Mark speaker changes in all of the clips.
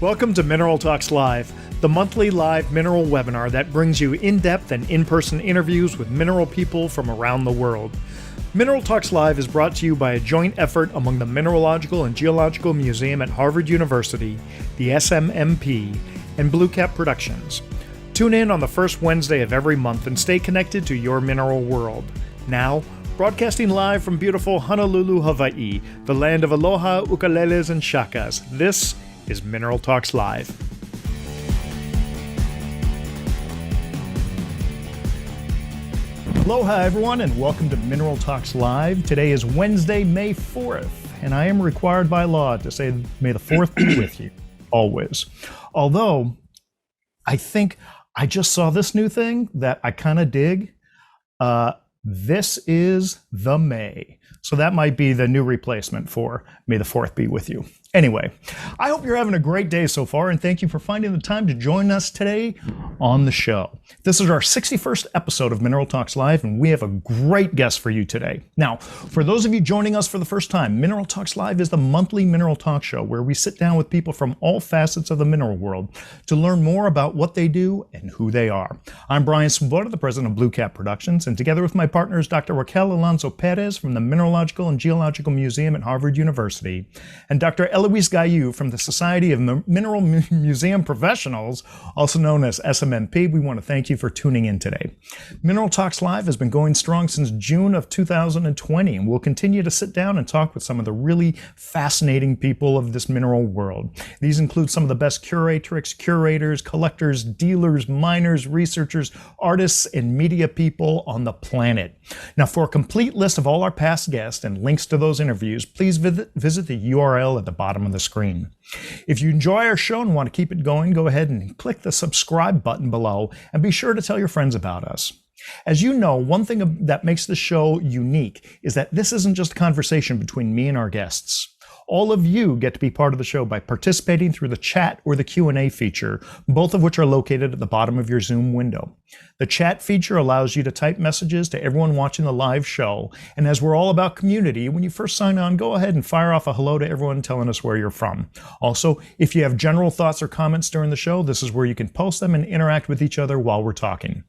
Speaker 1: Welcome to Mineral Talks Live, the monthly live mineral webinar that brings you in-depth and in-person interviews with mineral people from around the world. Mineral Talks Live is brought to you by a joint effort among the Mineralogical and Geological Museum at Harvard University, the SMMP, and BlueCap Productions. Tune in on the first Wednesday of every month and stay connected to your mineral world. Now, broadcasting live from beautiful Honolulu, Hawaii, the land of aloha, ukuleles, and shakas, this is Mineral Talks Live. Aloha everyone and welcome to Mineral Talks Live. Today is Wednesday, May 4th, and I am required by law to say may the 4th be with you, always. Although, I think I just saw this new thing that I kind of dig. This is the May. So that might be the new replacement for May the 4th be with you. Anyway, I hope you're having a great day so far, and thank you for finding the time to join us today on the show. This is our 61st episode of Mineral Talks Live, and we have a great guest for you today. Now, for those of you joining us for the first time, Mineral Talks Live is the monthly mineral talk show where we sit down with people from all facets of the mineral world to learn more about what they do and who they are. I'm Brian Tsumeb, the president of BlueCap Productions, and together with my partners, Dr. Raquel Alonso Perez from the Mineralogical and Geological Museum at Harvard University, and Dr. Eloise Gaillou from the Society of Mineral Museum Professionals, also known as SMMP. We want to thank you for tuning in today. Mineral Talks Live has been going strong since June of 2020, and we'll continue to sit down and talk with some of the really fascinating people of this mineral world. These include some of the best curatrix, curators, collectors, dealers, miners, researchers, artists, and media people on the planet. Now, for a complete list of all our past guests and links to those interviews, please visit the URL at the bottom of the screen. If you enjoy our show and want to keep it going, go ahead and click the subscribe button below and be sure to tell your friends about us. As you know, one thing that makes the show unique is that this isn't just a conversation between me and our guests. All of you get to be part of the show by participating through the chat or the Q&A feature, both of which are located at the bottom of your Zoom window. The chat feature allows you to type messages to everyone watching the live show, and as we're all about community, when you first sign on, go ahead and fire off a hello to everyone telling us where you're from. Also, if you have general thoughts or comments during the show, this is where you can post them and interact with each other while we're talking.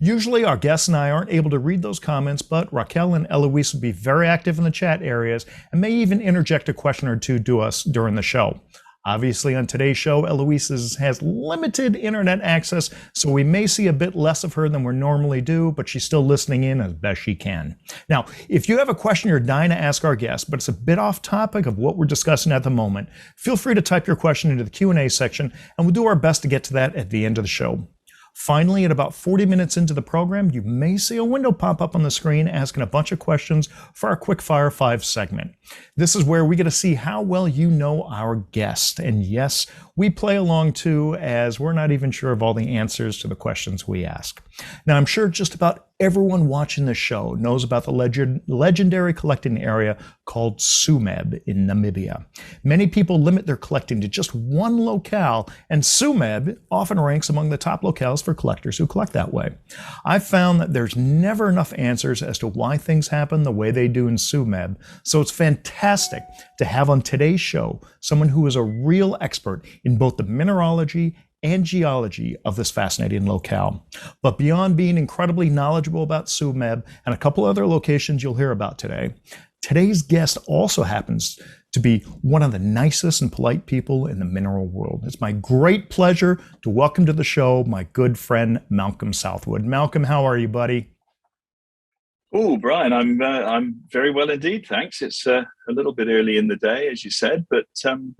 Speaker 1: Usually our guests and I aren't able to read those comments, but Raquel and Eloise will be very active in the chat areas and may even interject a question or two to us during the show. Obviously, on today's show, Eloise has limited internet access, so we may see a bit less of her than we normally do, but she's still listening in as best she can. Now, if you have a question you're dying to ask our guest, but it's a bit off topic of what we're discussing at the moment, feel free to type your question into the Q&A section, and we'll do our best to get to that at the end of the show. Finally, at about 40 minutes into the program, you may see a window pop up on the screen asking a bunch of questions for our Quick Fire 5 segment. This is where we get to see how well you know our guest. And yes, we play along too, as we're not even sure of all the answers to the questions we ask. Now, I'm sure just about everyone watching this show knows about the legendary collecting area called Tsumeb in Namibia. Many people limit their collecting to just one locale, and Tsumeb often ranks among the top locales for collectors who collect that way. I've found that there's never enough answers as to why things happen the way they do in Tsumeb, so it's fantastic to have on today's show someone who is a real expert in both the mineralogy and geology of this fascinating locale. But beyond being incredibly knowledgeable about Tsumeb and a couple other locations you'll hear about today, today's guest also happens to be one of the nicest and polite people in the mineral world. It's my great pleasure to welcome to the show my good friend Malcolm Southwood. Malcolm, how are you, buddy?
Speaker 2: Oh, Brian, I'm very well indeed, thanks. It's a little bit early in the day, as you said, but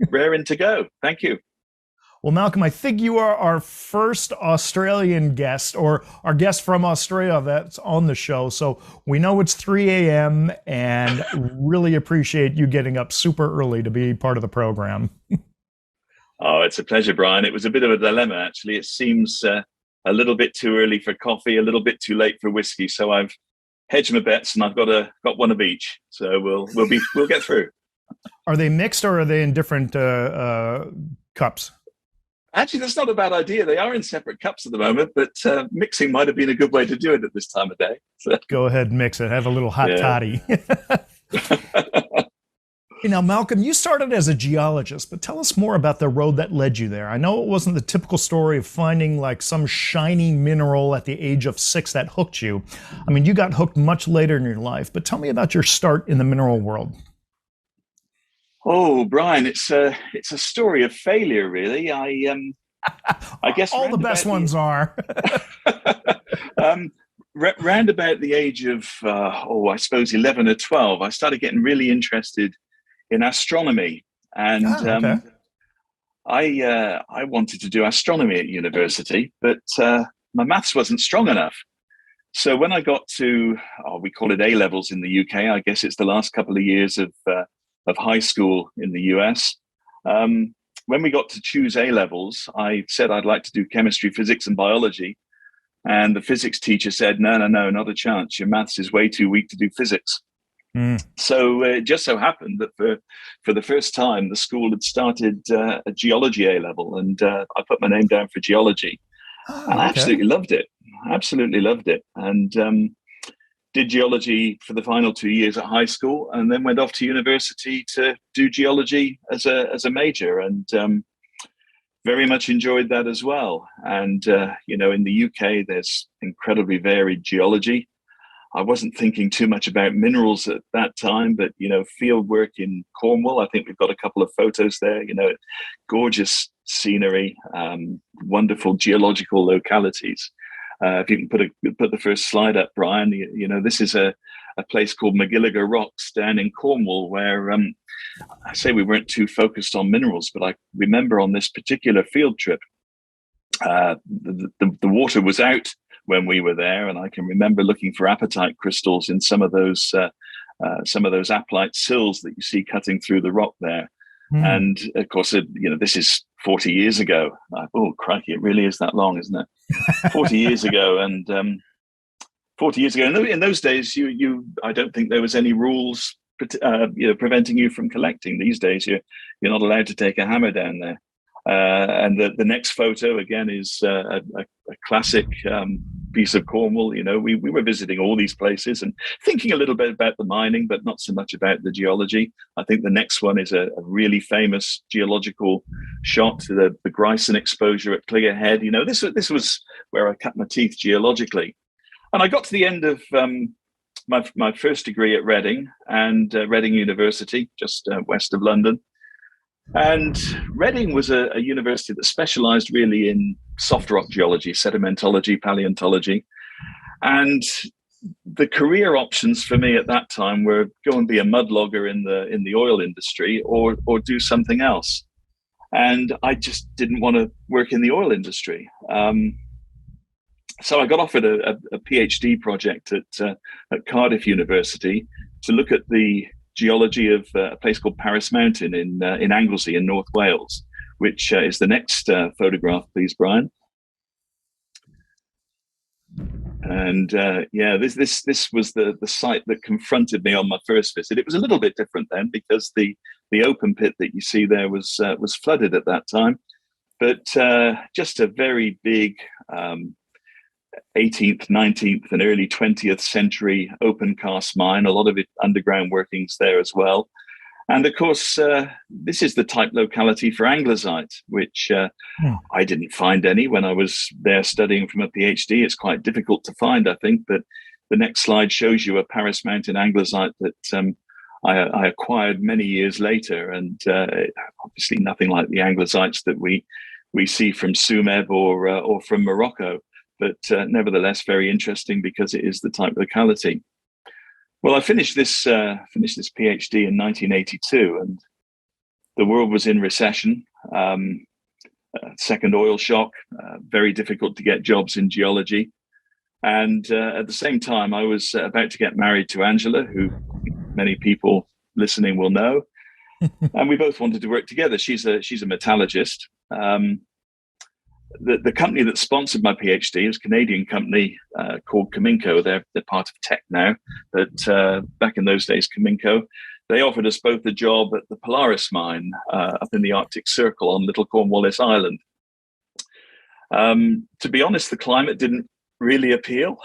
Speaker 2: raring to go. Thank you.
Speaker 1: Well, Malcolm, I think you are our first Australian guest, or our guest from Australia that's on the show. So we know it's 3 a.m. and really appreciate you getting up super early to be part of the program.
Speaker 2: Oh, it's a pleasure, Brian. It was a bit of a dilemma, actually. It seems a little bit too early for coffee, a little bit too late for whiskey. So I've hedged my bets, and I've got one of each. So we'll get through.
Speaker 1: Are they mixed, or are they in different cups?
Speaker 2: Actually, that's not a bad idea. They are in separate cups at the moment, but mixing might have been a good way to do it at this time of day. So.
Speaker 1: Go ahead and mix it. Have a little hot toddy. Now, Malcolm, you started as a geologist, but tell us more about the road that led you there. I know it wasn't the typical story of finding like some shiny mineral at the age of 6 that hooked you. I mean, you got hooked much later in your life, but tell me about your start in the mineral world.
Speaker 2: Oh, Brian, it's a story of failure, really. I guess
Speaker 1: all the best ones are.
Speaker 2: Round about the age of I suppose 11 or 12, I started getting really interested in astronomy, and
Speaker 1: okay.
Speaker 2: I wanted to do astronomy at university, but my maths wasn't strong enough. So when I got to, we call it A levels in the UK, I guess it's the last couple of years of high school in the US. When we got to choose A levels, I said I'd like to do chemistry, physics, and biology. And the physics teacher said, no, not a chance. Your maths is way too weak to do physics. So it just so happened that for the first time, the school had started a geology A level, and I put my name down for geology. And I absolutely loved it. And did geology for the final 2 years at high school, and then went off to university to do geology as a major, and very much enjoyed that as well. And in the UK, there's incredibly varied geology. I wasn't thinking too much about minerals at that time, but field work in Cornwall, I think we've got a couple of photos there. Gorgeous scenery, wonderful geological localities. If you can put the first slide up, Brian, this is a place called McGilliger Rocks down in Cornwall, where I say we weren't too focused on minerals, but I remember on this particular field trip, the water was out when we were there, and I can remember looking for apatite crystals in some of those apatite sills that you see cutting through the rock there. And of course, this is 40 years ago. Oh, crikey, it really is that long, isn't it? 40 years ago. And 40 years ago, in those days, I don't think there was any rules preventing you from collecting. These days, you're not allowed to take a hammer down there. And the next photo, again, is a classic piece of Cornwall. We were visiting all these places and thinking a little bit about the mining, but not so much about the geology. I think the next one is a really famous geological shot, the Grison exposure at Cligger Head. This was where I cut my teeth geologically. And I got to the end of my first degree at Reading and Reading University, just west of London. And Reading was a university that specialized really in soft rock geology, sedimentology, paleontology. And the career options for me at that time were go and be a mudlogger in the oil industry or do something else. And I just didn't want to work in the oil industry. So I got offered a PhD project at Cardiff University to look at the geology of a place called Paris Mountain in Anglesey in North Wales, which is the next photograph, please, Brian. And this was the site that confronted me on my first visit. It was a little bit different then because the open pit that you see there was flooded at that time, but just a very big 18th, 19th, and early 20th century open cast mine, a lot of it underground workings there as well. And of course, this is the type locality for anglesite, which I didn't find any when I was there studying from a PhD. It's quite difficult to find, I think, but the next slide shows you a Paris Mountain anglesite that I acquired many years later, and obviously nothing like the anglesites that we see from Tsumeb or from Morocco. But nevertheless, very interesting because it is the type locality. Well, I finished this PhD in 1982, and the world was in recession. Second oil shock, very difficult to get jobs in geology, and at the same time, I was about to get married to Angela, who many people listening will know, and we both wanted to work together. She's a metallurgist. The company that sponsored my PhD is a Canadian company called Cominco. They're part of Teck now, but back in those days, Cominco, they offered us both a job at the Polaris mine up in the Arctic Circle on Little Cornwallis Island. To be honest, the climate didn't really appeal.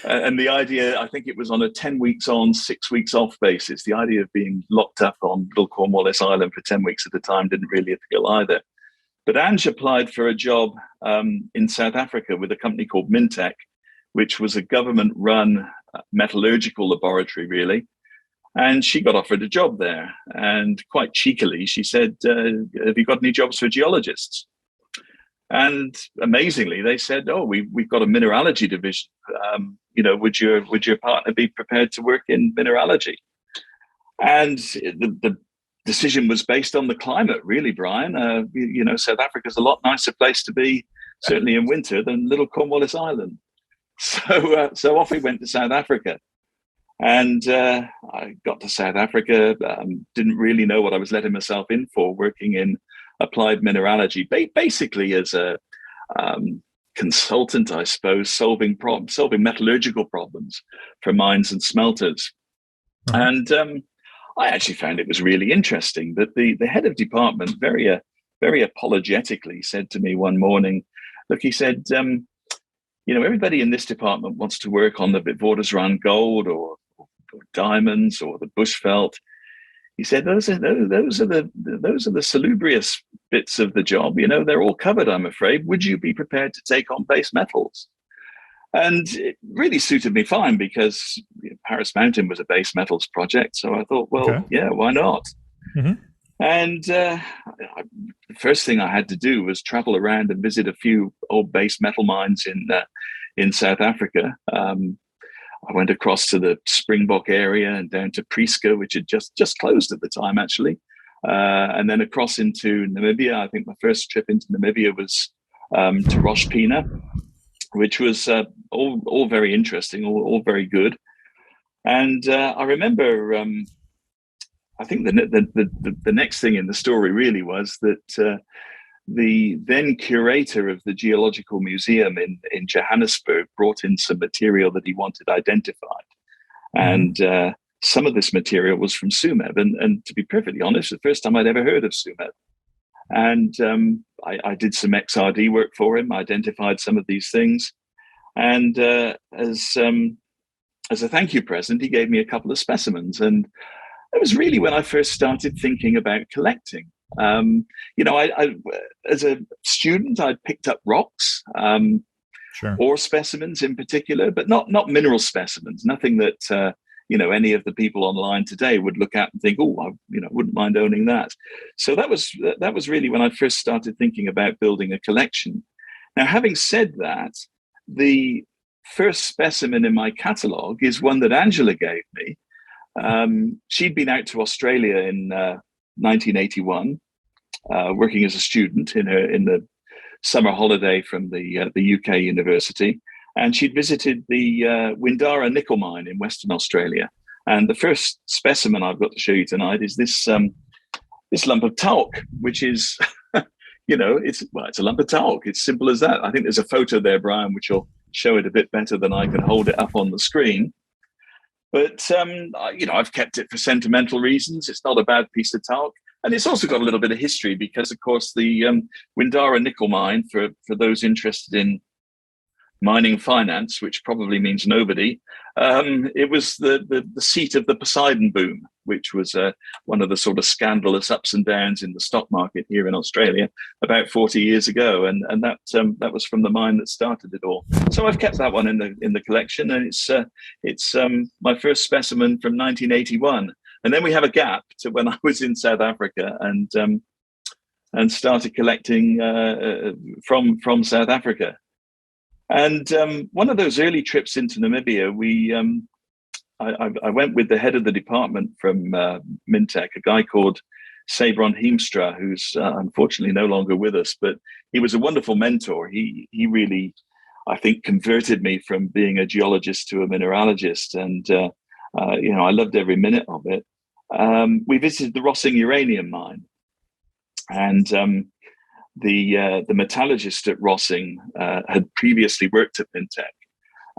Speaker 2: And the idea, I think it was on a 10 weeks on, 6 weeks off basis. The idea of being locked up on little Cornwallis Island for 10 weeks at a time didn't really appeal either. But Ange applied for a job in South Africa with a company called Mintech, which was a government-run metallurgical laboratory, really. And she got offered a job there. And quite cheekily, she said, have you got any jobs for geologists? And amazingly, they said, "Oh, we've got a mineralogy division. Would your partner be prepared to work in mineralogy?" And the decision was based on the climate, really, Brian. South Africa's a lot nicer place to be, certainly in winter, than little Cornwallis Island. So off we went to South Africa. And I got to South Africa, didn't really know what I was letting myself in for, working in applied mineralogy, basically as a consultant, I suppose, solving metallurgical problems for mines and smelters. And I actually found it was really interesting that the head of department very apologetically said to me one morning, look, he said, everybody in this department wants to work on the Witwatersrand gold or diamonds or the Bushveld. He said, those are the salubrious bits of the job. They're all covered, I'm afraid. Would you be prepared to take on base metals? And it really suited me fine because Paris Mountain was a base metals project. So I thought, well, yeah, why not? Mm-hmm. And the first thing I had to do was travel around and visit a few old base metal mines in South Africa. I went across to the Springbok area and down to Prieska, which had just closed at the time, actually. And then across into Namibia. I think my first trip into Namibia was to Rosh Pina, which was all very interesting, all very good. And I remember, I think the next thing in the story really was that the then curator of the Geological Museum in Johannesburg brought in some material that he wanted identified. And some of this material was from Tsumeb. And to be perfectly honest, the first time I'd ever heard of Tsumeb. And I did some XRD work for him, identified some of these things. And as a thank you present, he gave me a couple of specimens. And it was really when I first started thinking about collecting. I as a student, I'd picked up rocks, ore specimens in particular, but not mineral specimens, nothing that, any of the people online today would look at and think, oh, I wouldn't mind owning that. So that was really when I first started thinking about building a collection. Now, having said that, the first specimen in my catalogue is one that Angela gave me. She'd been out to Australia in 1981, working as a student in the summer holiday from the UK university, and she'd visited the Windara nickel mine in Western Australia. And the first specimen I've got to show you tonight is this lump of talc, which is, it's a lump of talc. It's simple as that. I think there's a photo there, Brian, which will show it a bit better than I can hold it up on the screen. But, I've kept it for sentimental reasons. It's not a bad piece of talc. And it's also got a little bit of history because, of course, the Windara nickel mine, for those interested in mining finance, which probably means nobody, it was the seat of the Poseidon boom, which was one of the sort of scandalous ups and downs in the stock market here in Australia about 40 years ago. And that was from the mine that started it all. So I've kept that one in the collection, and it's my first specimen from 1981. And then we have a gap to when I was in South Africa and started collecting from South Africa. And one of those early trips into Namibia, I went with the head of the department from Mintech, a guy called Sabron Heemstra, who's unfortunately no longer with us, but he was a wonderful mentor. He really, I think, converted me from being a geologist to a mineralogist, and I loved every minute of it. We visited the Rossing uranium mine, and the metallurgist at Rossing had previously worked at Mintech,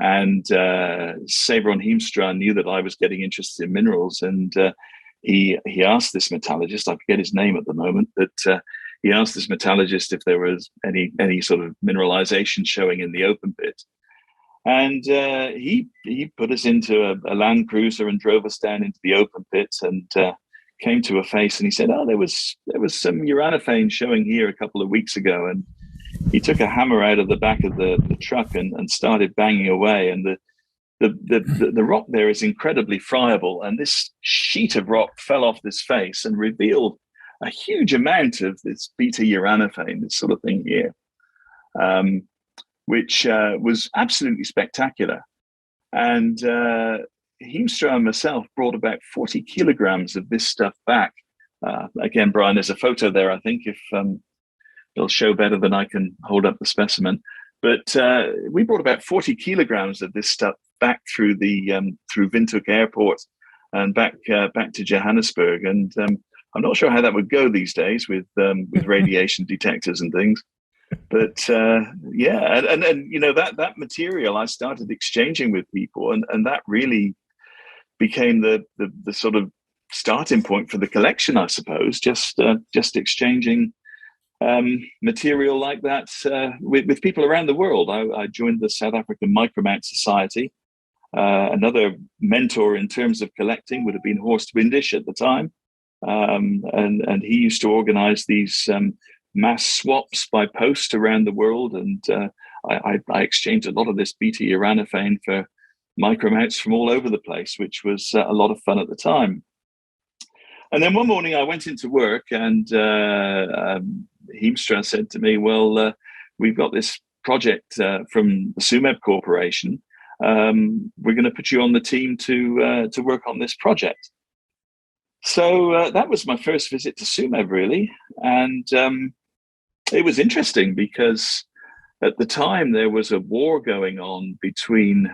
Speaker 2: and Sabron Heemstra knew that I was getting interested in minerals, and he asked this metallurgist, I forget his name at the moment, but he asked this metallurgist if there was any sort of mineralization showing in the open pit. And he put us into a Land Cruiser and drove us down into the open pit, and came to a face, and he said, "Oh, there was some uranophane showing here a couple of weeks ago." And he took a hammer out of the back of the truck and started banging away. And the rock there is incredibly friable, and this sheet of rock fell off this face and revealed a huge amount of this beta uranophane, this sort of thing here. Which was absolutely spectacular. And Heemstra and myself brought about 40 kilograms of this stuff back. Again, Brian, there's a photo there, I think, if it'll show better than I can hold up the specimen. But we brought about 40 kilograms of this stuff back through Windhoek Airport and back to Johannesburg. And I'm not sure how that would go these days with radiation detectors and things. But yeah, and that material I started exchanging with people, and that really became the sort of starting point for the collection, I suppose. Just exchanging material like that with people around the world. I joined the South African Micromount Society. Another mentor in terms of collecting would have been Horst Windisch at the time, and he used to organize these mass swaps by post around the world, and I exchanged a lot of this beta uranophane for micromounts from all over the place, which was a lot of fun at the time. And then one morning I went into work, and Heemstra said to me, "Well, we've got this project from the Tsumeb Corporation. We're going to put you on the team to work on this project." So that was my first visit to Tsumeb, really. And it was interesting because at the time there was a war going on between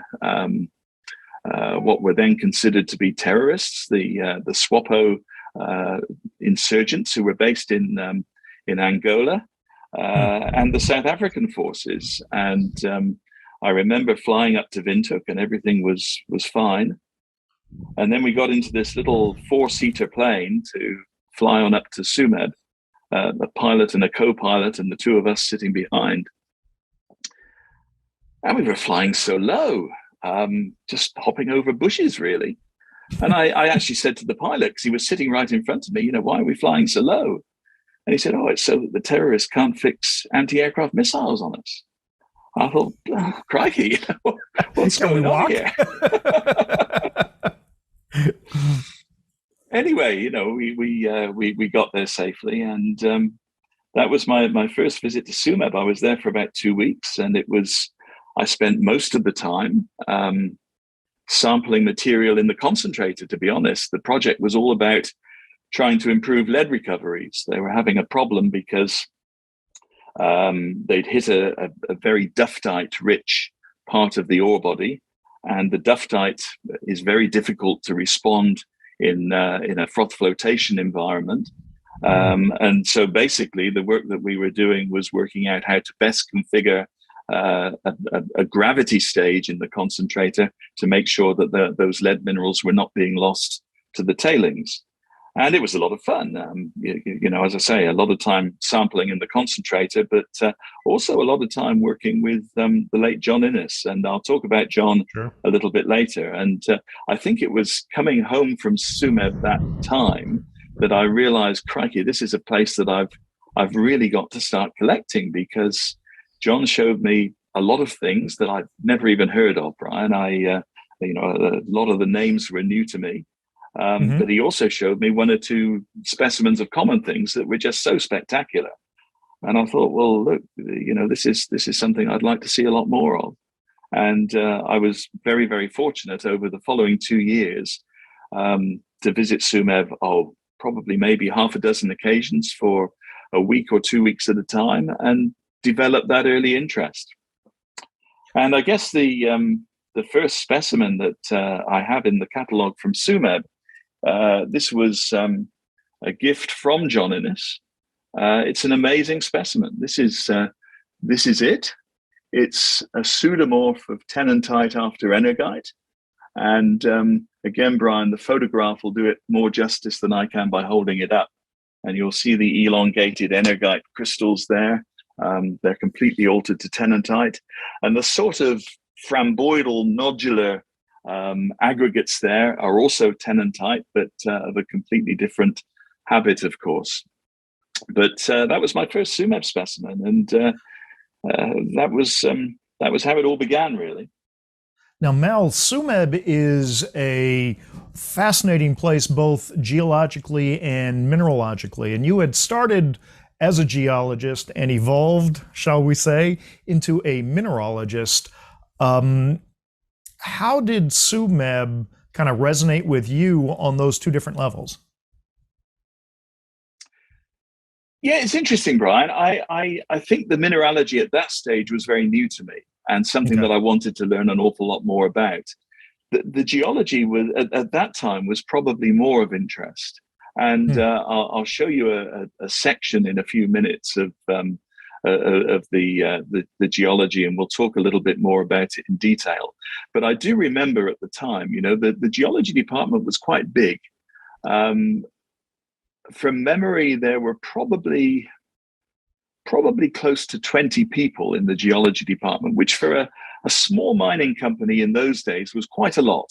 Speaker 2: what were then considered to be terrorists, the SWAPO insurgents who were based in Angola, and the South African forces. And I remember flying up to Windhoek, and everything was fine. And then we got into this little 4-seater plane to fly on up to Tsumeb. A pilot and a co-pilot, and the two of us sitting behind. And we were flying so low, just hopping over bushes, really. And I actually said to the pilot, because he was sitting right in front of me, "Why are we flying so low?" And he said, "Oh, it's so that the terrorists can't fix anti-aircraft missiles on us." I thought, "Oh, crikey, what's going on here?" Anyway, we got there safely, and that was my first visit to Tsumeb. I was there for about 2 weeks, and I spent most of the time sampling material in the concentrator. To be honest, the project was all about trying to improve lead recoveries. They were having a problem because they'd hit a very duftite-rich part of the ore body, and the duftite is very difficult to respond in a froth flotation environment. And so basically the work that we were doing was working out how to best configure a gravity stage in the concentrator to make sure that those lead minerals were not being lost to the tailings. And it was a lot of fun. As I say, a lot of time sampling in the concentrator, but also a lot of time working with the late John Innes. And I'll talk about John a little bit later. And I think it was coming home from Tsumeb that time that I realized, crikey, this is a place that I've really got to start collecting, because John showed me a lot of things that I've never even heard of, Brian. A lot of the names were new to me. But he also showed me 1 or 2 specimens of common things that were just so spectacular. And I thought, well, look, this is something I'd like to see a lot more of. And I was very, very fortunate over the following 2 years to visit Tsumeb, probably maybe half a dozen occasions for a week or 2 weeks at a time, and develop that early interest. And I guess the first specimen that I have in the catalogue from Tsumeb, this was a gift from John Innes. It's an amazing specimen. This is it. It's a pseudomorph of tenantite after energite. And again, Brian, the photograph will do it more justice than I can by holding it up. And you'll see the elongated energite crystals there. They're completely altered to tenantite. And the sort of framboidal nodular aggregates there are also tenantite, but of a completely different habit, of course. But that was my first Tsumeb specimen, and that was how it all began, really.
Speaker 1: Now, Mal, Tsumeb is a fascinating place both geologically and mineralogically, and you had started as a geologist and evolved, shall we say, into a mineralogist. How did Tsumeb kind of resonate with you on those two different levels?
Speaker 2: Yeah, it's interesting, Brian. I think the mineralogy at that stage was very new to me and something that I wanted to learn an awful lot more about. The geology was at that time was probably more of interest. And I'll show you a section in a few minutes of the geology, and we'll talk a little bit more about it in detail. But I do remember at the time, the geology department was quite big. From memory, there were probably close to 20 people in the geology department, which for a small mining company in those days was quite a lot.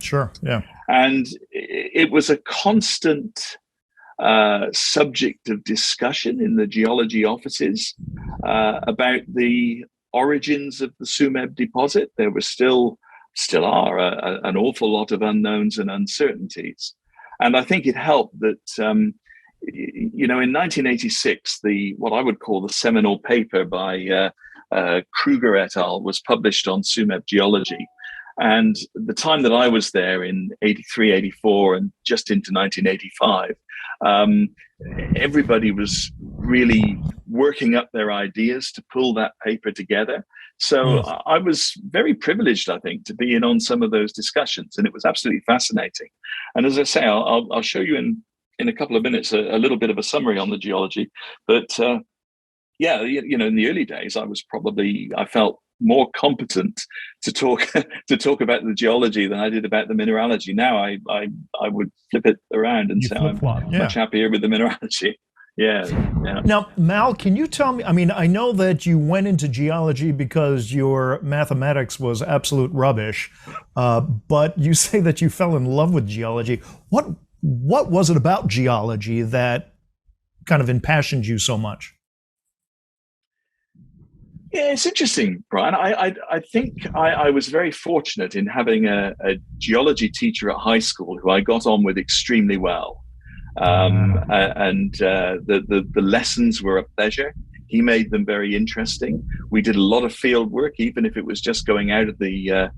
Speaker 1: Sure, yeah.
Speaker 2: And it was a constant subject of discussion in the geology offices about the origins of the Tsumeb deposit. There were still are an awful lot of unknowns and uncertainties. And I think it helped that, in 1986, what I would call the seminal paper by Kruger et al. Was published on Tsumeb geology. And the time that I was there in 83, 84, and just into 1985, everybody was really working up their ideas to pull that paper together. So I was very privileged, I think, to be in on some of those discussions, and it was absolutely fascinating. And as I say, I'll show you in a couple of minutes a little bit of a summary on the geology. But in the early days, I felt more competent to talk about the geology than I did about the mineralogy. Now I would flip it around and say I'm much happier with the mineralogy. Yeah.
Speaker 1: Now, Mal, can you tell me, I know that you went into geology because your mathematics was absolute rubbish, but you say that you fell in love with geology. What was it about geology that kind of impassioned you so much?
Speaker 2: Yeah, it's interesting, Brian. I think I was very fortunate in having a geology teacher at high school who I got on with extremely well. The lessons were a pleasure. He made them very interesting. We did a lot of field work, even if it was just going out of the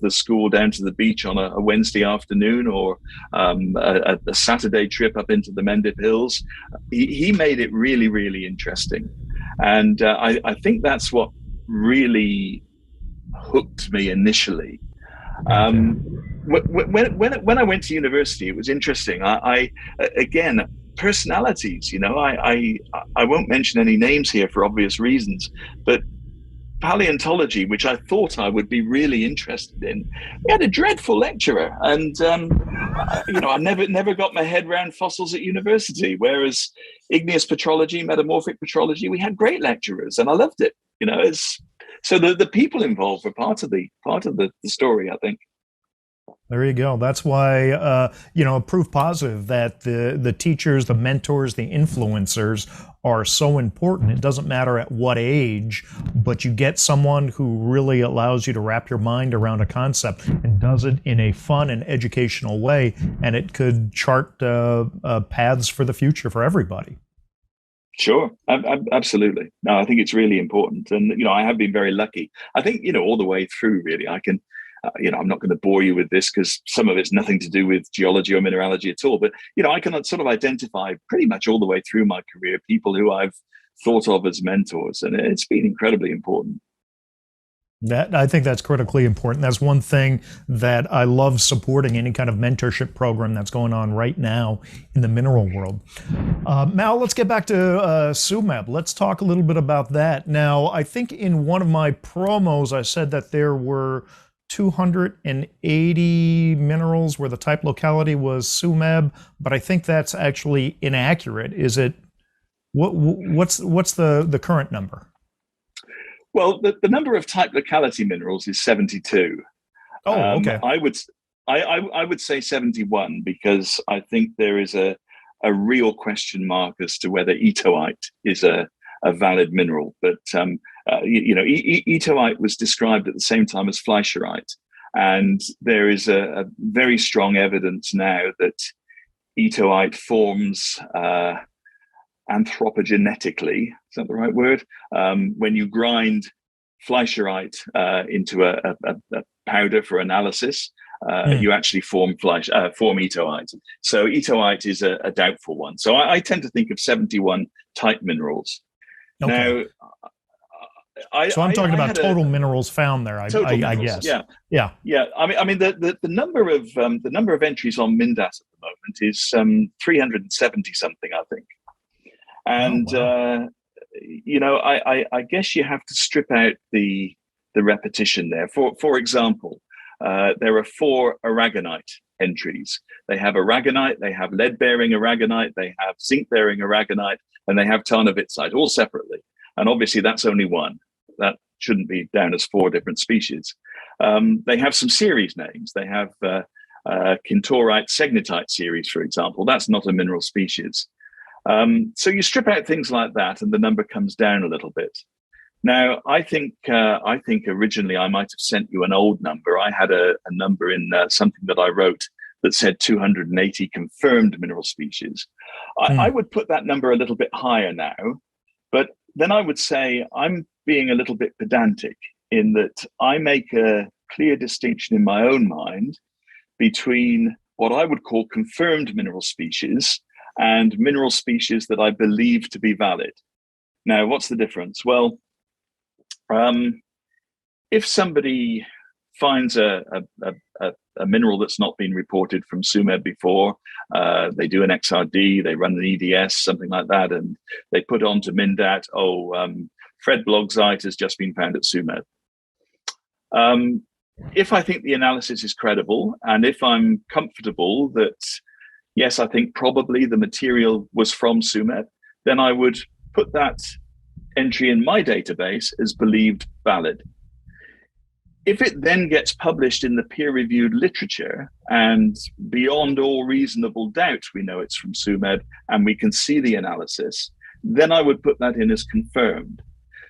Speaker 2: school down to the beach on a Wednesday afternoon, or a Saturday trip up into the Mendip Hills. He made it really, really interesting, and I think that's what really hooked me initially. When I went to university, it was interesting. Again, personalities, I won't mention any names here for obvious reasons, but paleontology, which I thought I would be really interested in, we had a dreadful lecturer, and I never got my head around fossils at university. Whereas igneous petrology, metamorphic petrology, we had great lecturers, and I loved it. So the people involved were part of the story, I think.
Speaker 1: There you go. That's why, proof positive that the teachers, the mentors, the influencers are so important. It doesn't matter at what age, but you get someone who really allows you to wrap your mind around a concept and does it in a fun and educational way, and it could chart paths for the future for everybody.
Speaker 2: Sure, absolutely. No, I think it's really important, and I have been very lucky. I think all the way through, really, I can. I'm not going to bore you with this because some of it's nothing to do with geology or mineralogy at all. But, I can sort of identify pretty much all the way through my career people who I've thought of as mentors. And it's been incredibly important.
Speaker 1: I think that's critically important. That's one thing that I love supporting, any kind of mentorship program that's going on right now in the mineral world. Mal, let's get back to Tsumeb. Let's talk a little bit about that. Now, I think in one of my promos, I said that there were 280 minerals where the type locality was Tsumeb, but I think that's actually inaccurate. Is it? What's the current number?
Speaker 2: Well, the number of type locality minerals is 72.
Speaker 1: Oh, okay.
Speaker 2: I would say 71 because I think there is a real question mark as to whether etoite is a valid mineral. But etoite was described at the same time as fleischerite, and there is a very strong evidence now that etoite forms anthropogenetically. Is that the right word? When you grind fleischerite into a powder for analysis, you actually form etoite. So etoite is a doubtful one. So I tend to think of 71 type minerals.
Speaker 1: Okay.
Speaker 2: Now,
Speaker 1: so I'm talking about total minerals found there. I guess.
Speaker 2: Yeah. I mean, the number of entries on Mindat at the moment is 370 something, I think. And I guess you have to strip out the repetition there. For example, there are 4 aragonite entries. They have aragonite, they have lead-bearing aragonite, they have zinc-bearing aragonite, and they have tarnowitsite, all separately. And obviously, that's only one. That shouldn't be down as 4 different species. They have some series names. They have kintorite segnitite series, for example. That's not a mineral species. So you strip out things like that, and the number comes down a little bit. Now, I think originally I might have sent you an old number. I had a number in something that I wrote that said 280 confirmed mineral species. I would put that number a little bit higher now, but then I would say I'm being a little bit pedantic in that I make a clear distinction in my own mind between what I would call confirmed mineral species and mineral species that I believe to be valid. Now, what's the difference? Well, if somebody finds a mineral that's not been reported from Tsumeb before, they do an XRD, they run an EDS, something like that, and they put onto Mindat, Fred Blogsite has just been found at Tsumeb. If I think the analysis is credible, and if I'm comfortable that, yes, I think probably the material was from Tsumeb, then I would put that entry in my database as believed valid. If it then gets published in the peer-reviewed literature, and beyond all reasonable doubt we know it's from Tsumeb and we can see the analysis, then I would put that in as confirmed.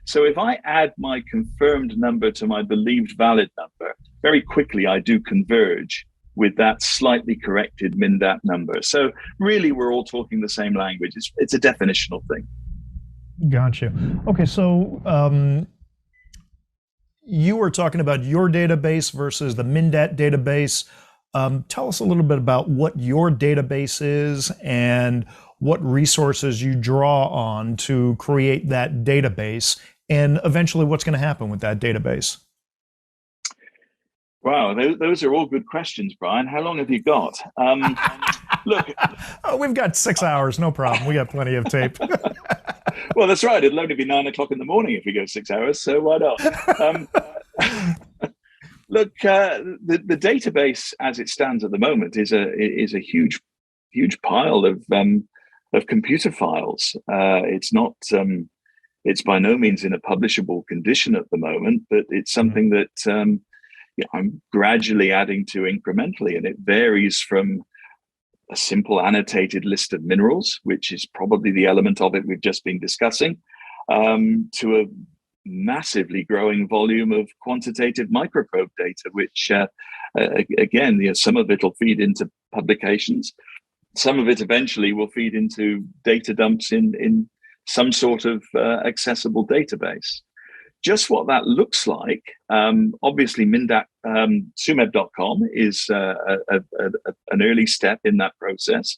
Speaker 2: So if I add my confirmed number to my believed valid number, very quickly I do converge with that slightly corrected Mindat number. So really we're all talking the same language. It's a definitional thing.
Speaker 1: Gotcha. Okay, so you were talking about your database versus the Mindat database. Tell us a little bit about what your database is and what resources you draw on to create that database, and eventually what's going to happen with that database.
Speaker 2: Wow, those are all good questions, Brian. How long have you got? Look,
Speaker 1: we've got 6 hours, no problem. We got plenty of tape.
Speaker 2: Well, that's right. It'll only be 9 o'clock in the morning if we go 6 hours, so why not? Look, the database as it stands at the moment is a huge pile of computer files. It's not. It's by no means in a publishable condition at the moment, but it's something that I'm gradually adding to incrementally, and it varies from a simple annotated list of minerals, which is probably the element of it we've just been discussing, to a massively growing volume of quantitative microprobe data, which again, some of it will feed into publications. Some of it eventually will feed into data dumps in some sort of accessible database. Just what that looks like, obviously Mindat, Tsumeb.com is an early step in that process.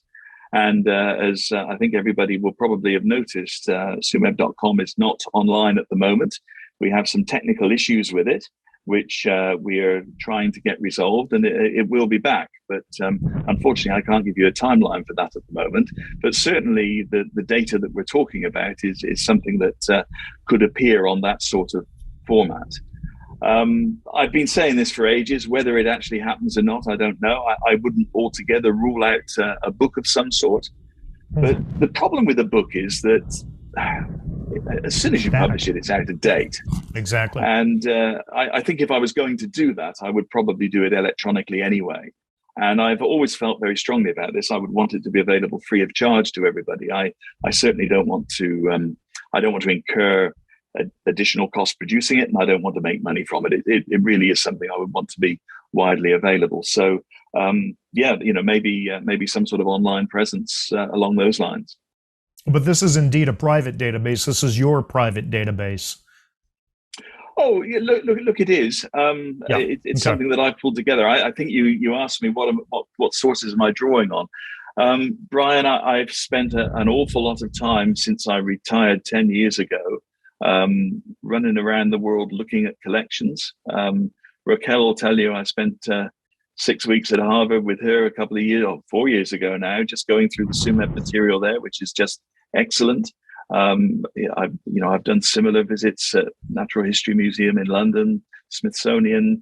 Speaker 2: And as I think everybody will probably have noticed, Tsumeb.com is not online at the moment. We have some technical issues with it, which we are trying to get resolved, and it will be back. But unfortunately, I can't give you a timeline for that at the moment. But certainly the data that we're talking about is something that could appear on that sort of format. I've been saying this for ages. Whether it actually happens or not, I don't know. I wouldn't altogether rule out a book of some sort. But the problem with a book is that as soon as you publish it, it's out of date.
Speaker 1: Exactly.
Speaker 2: And I think if I was going to do that, I would probably do it electronically anyway. And I've always felt very strongly about this. I would want it to be available free of charge to everybody. I certainly don't want to. I don't want to incur additional costs producing it, and I don't want to make money from it. It really is something I would want to be widely available. So yeah, maybe some sort of online presence along those lines.
Speaker 1: But this is indeed a private database. This is your private database.
Speaker 2: Oh, yeah, look! It is. It's something that I've pulled together. I think you asked me what sources am I drawing on, Brian. I've spent an awful lot of time since I retired 10 years ago, running around the world looking at collections. Raquel will tell you I spent 6 weeks at Harvard with her a couple of years, or 4 years ago now, just going through the Tsumeb material there, which is just excellent. I've done similar visits at Natural History Museum in London, Smithsonian,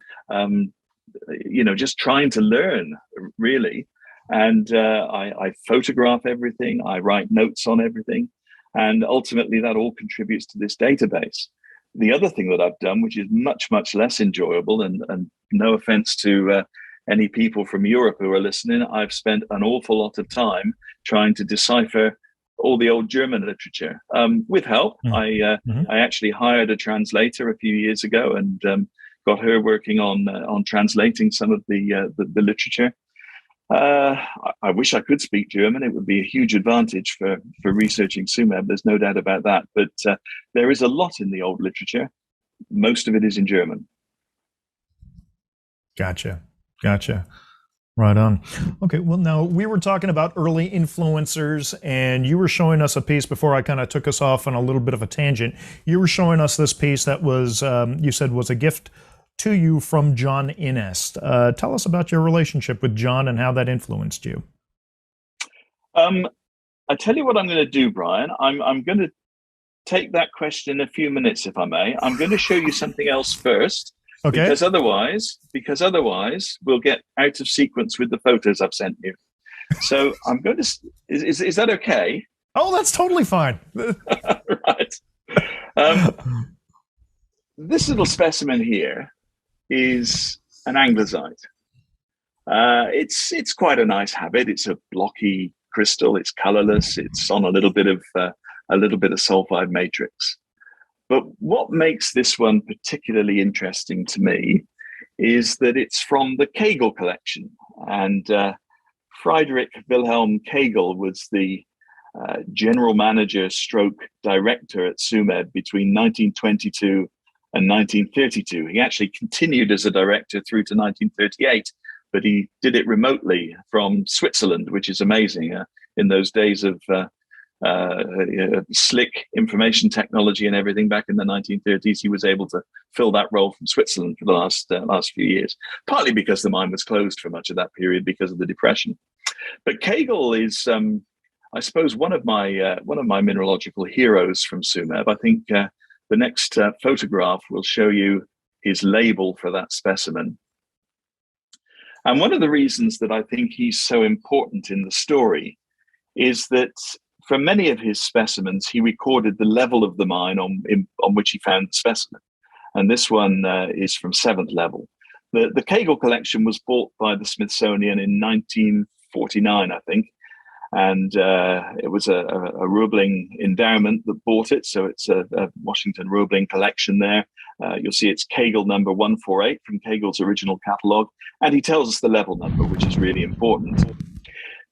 Speaker 2: just trying to learn really. And I photograph everything, I write notes on everything, and ultimately that all contributes to this database. The other thing that I've done, which is much, much less enjoyable, and no offense to any people from Europe who are listening, I've spent an awful lot of time trying to decipher all the old German literature with help. I actually hired a translator a few years ago and got her working on translating some of the literature. I wish I could speak German. It would be a huge advantage for researching Tsumeb. There's no doubt about that. But there is a lot in the old literature. Most of it is in German.
Speaker 1: Gotcha. Right on. Okay, well, now we were talking about early influencers, and you were showing us a piece before I kind of took us off on a little bit of a tangent. You were showing us this piece that was, you said, was a gift to you from John Inest. Tell us about your relationship with John and how that influenced you.
Speaker 2: I tell you what I'm going to do, Brian. I'm going to take that question in a few minutes, if I may. I'm going to show you something else first. Okay. Because otherwise we'll get out of sequence with the photos I've sent you. So I'm going to. Is that okay?
Speaker 1: Oh, that's totally fine.
Speaker 2: Right. This little specimen here is an andesite. It's quite a nice habit. It's a blocky crystal. It's colorless. It's on a little bit of sulfide matrix. But what makes this one particularly interesting to me is that it's from the Kegel collection. And Friedrich Wilhelm Kegel was the general manager stroke director at Tsumeb between 1922 and 1932. He actually continued as a director through to 1938, but he did it remotely from Switzerland, which is amazing. In those days of slick information technology and everything back in the 1930s, he was able to fill that role from Switzerland for the last few years, partly because the mine was closed for much of that period because of the Depression. But Kegel is, I suppose, one of my mineralogical heroes from Tsumeb. I think the next photograph will show you his label for that specimen. And one of the reasons that I think he's so important in the story is that for many of his specimens, he recorded the level of the mine on which he found the specimen. And this one is from 7th level. The Kegel collection was bought by the Smithsonian in 1949, I think. And it was a Roebling endowment that bought it. So it's a Washington Roebling collection there. You'll see it's Kegel number 148 from Kegel's original catalog. And he tells us the level number, which is really important.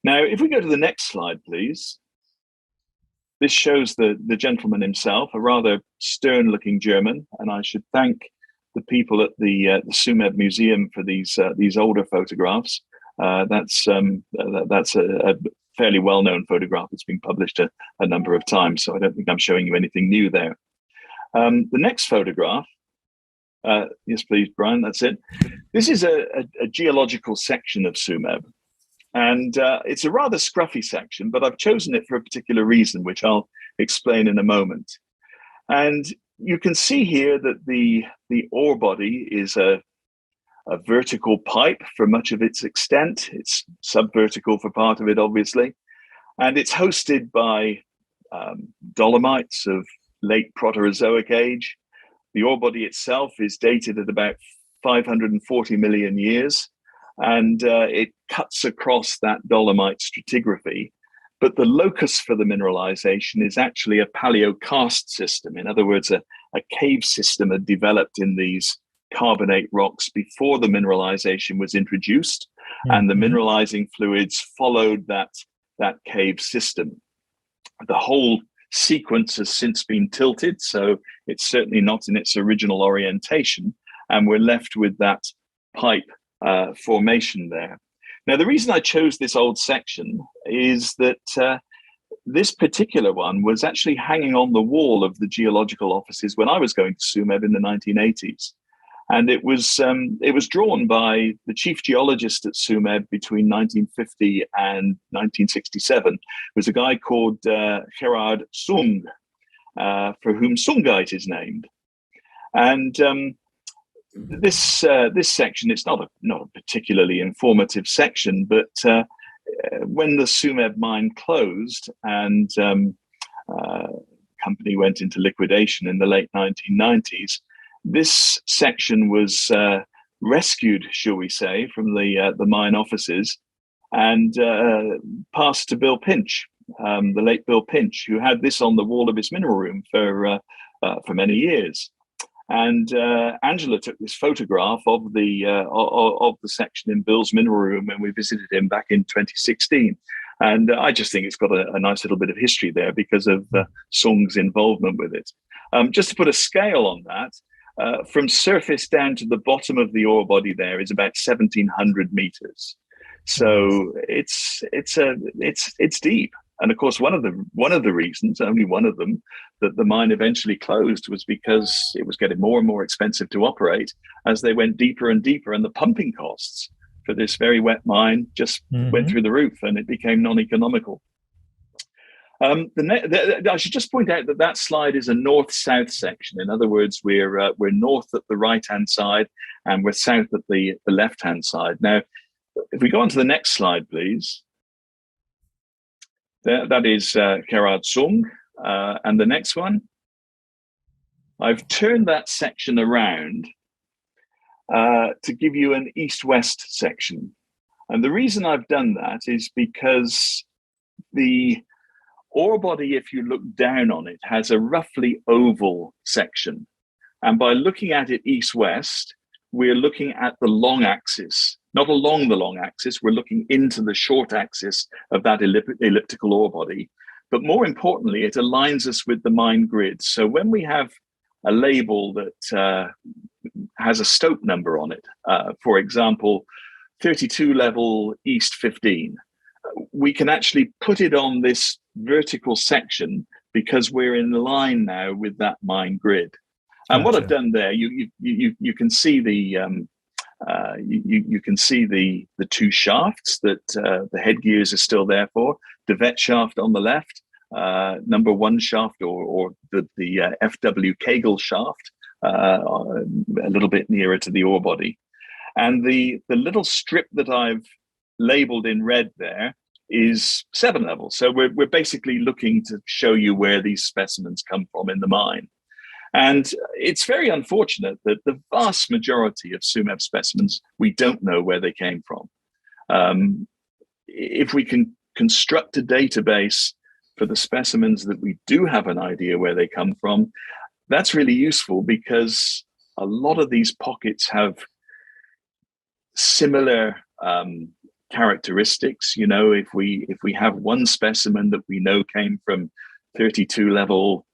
Speaker 2: Now, if we go to the next slide, please. This shows the gentleman himself, a rather stern-looking German, and I should thank the people at the Tsumeb Museum for these older photographs. That's a fairly well-known photograph that's been published a number of times, so I don't think I'm showing you anything new there. The next photograph, yes, please, Brian, that's it. This is a geological section of Tsumeb. And it's a rather scruffy section, but I've chosen it for a particular reason, which I'll explain in a moment. And you can see here that the ore body is a vertical pipe for much of its extent. It's subvertical for part of it, obviously. And it's hosted by dolomites of late Proterozoic age. The ore body itself is dated at about 540 million years, and it cuts across that dolomite stratigraphy. But the locus for the mineralization is actually a paleokarst system. In other words, a cave system had developed in these carbonate rocks before the mineralization was introduced, and the mineralizing fluids followed that cave system. The whole sequence has since been tilted, so it's certainly not in its original orientation, and we're left with that pipe formation there. Now, the reason I chose this old section is that this particular one was actually hanging on the wall of the geological offices when I was going to Tsumeb in the 1980s. And it was drawn by the chief geologist at Tsumeb between 1950 and 1967. It was a guy called Gerard Sung, for whom Sungite is named. And this section, it's not a particularly informative section, but when the Tsumeb mine closed and company went into liquidation in the late 1990s, this section was rescued, shall we say, from the mine offices and passed to Bill Pinch, the late Bill Pinch, who had this on the wall of his mineral room for many years. And Angela took this photograph of the section in Bill's mineral room when we visited him back in 2016. And I just think it's got a nice little bit of history there because of Sung's involvement with it. Just to put a scale on that, from surface down to the bottom of the ore body there is about 1,700 meters. So it's deep. And of course, one of the reasons, only one of them, that the mine eventually closed was because it was getting more and more expensive to operate as they went deeper and deeper, and the pumping costs for this very wet mine just went through the roof, and it became non-economical. I should just point out that slide is a north-south section. In other words, we're north at the right-hand side, and we're south at the left-hand side. Now, if we go on to the next slide, please. That is Gerard Sung. And the next one, I've turned that section around to give you an east-west section. And the reason I've done that is because the ore body, if you look down on it, has a roughly oval section. And by looking at it east-west, we're looking at the long axis, not along the long axis, we're looking into the short axis of that elliptical ore body. But more importantly, it aligns us with the mine grid. So when we have a label that has a stope number on it, for example, 32 level East 15, we can actually put it on this vertical section because we're in line now with that mine grid. And what I've done there, you can see the you can see the two shafts that the head gears are still there for. The vet shaft on the left, number one shaft, or the FW Kegel shaft, a little bit nearer to the ore body, and the little strip that I've labeled in red there is 7 levels. So we're basically looking to show you where these specimens come from in the mine. And it's very unfortunate that the vast majority of Tsumeb specimens, we don't know where they came from. If we can construct a database for the specimens that we do have an idea where they come from, that's really useful because a lot of these pockets have similar characteristics. You know, if we have one specimen that we know came from 32 level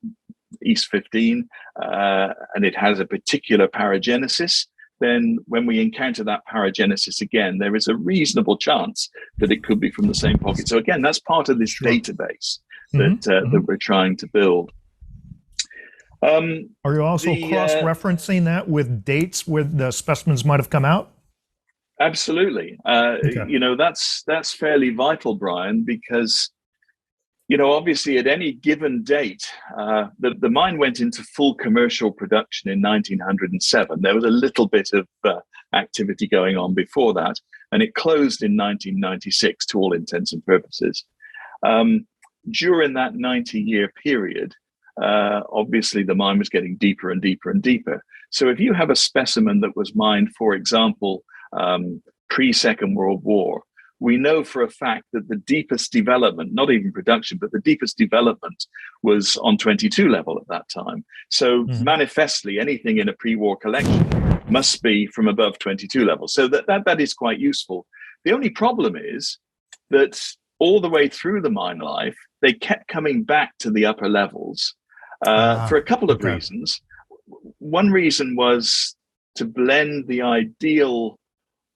Speaker 2: East 15 and it has a particular paragenesis, then when we encounter that paragenesis again, there is a reasonable chance that it could be from the same pocket. So again, that's part of this database that we're trying to build.
Speaker 1: Are you also cross-referencing that with dates where the specimens might have come out?
Speaker 2: Absolutely. You know, that's fairly vital, Brian, because, you know, obviously at any given date, the mine went into full commercial production in 1907. There was a little bit of activity going on before that, and it closed in 1996 to all intents and purposes. During that 90-year period, obviously the mine was getting deeper and deeper and deeper. So if you have a specimen that was mined, for example, pre-Second World War, we know for a fact that the deepest development, not even production, but the deepest development was on 22 level at that time. So manifestly, anything in a pre-war collection must be from above 22 level. So that is quite useful. The only problem is that all the way through the mine life, they kept coming back to the upper levels for a couple of reasons. One reason was to blend the ideal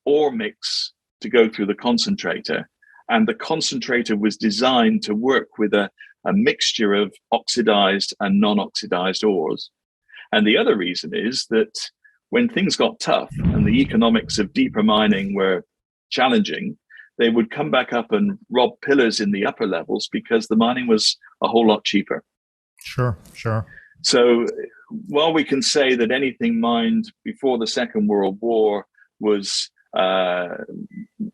Speaker 2: ore mix to go through the concentrator, and the concentrator was designed to work with a mixture of oxidized and non-oxidized ores. And the other reason is that when things got tough and the economics of deeper mining were challenging, they would come back up and rob pillars in the upper levels because the mining was a whole lot cheaper.
Speaker 1: Sure.
Speaker 2: So while we can say that anything mined before the Second World War was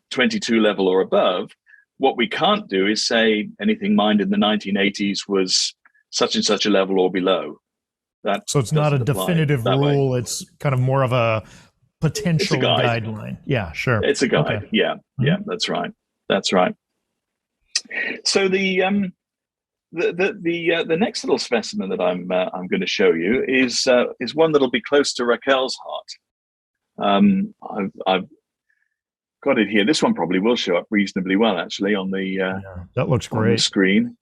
Speaker 2: 22 level or above, what we can't do is say anything mined in the 1980s was such and such a level or below.
Speaker 1: So it's not a definitive rule. It's kind of more of a potential guideline. Yeah, sure.
Speaker 2: It's a guide. Okay. Yeah, that's right. So the next little specimen that I'm going to show you is one that'll be close to Raquel's heart. I've got it here. This one probably will show up reasonably well, actually, on the
Speaker 1: that looks great
Speaker 2: on the screen.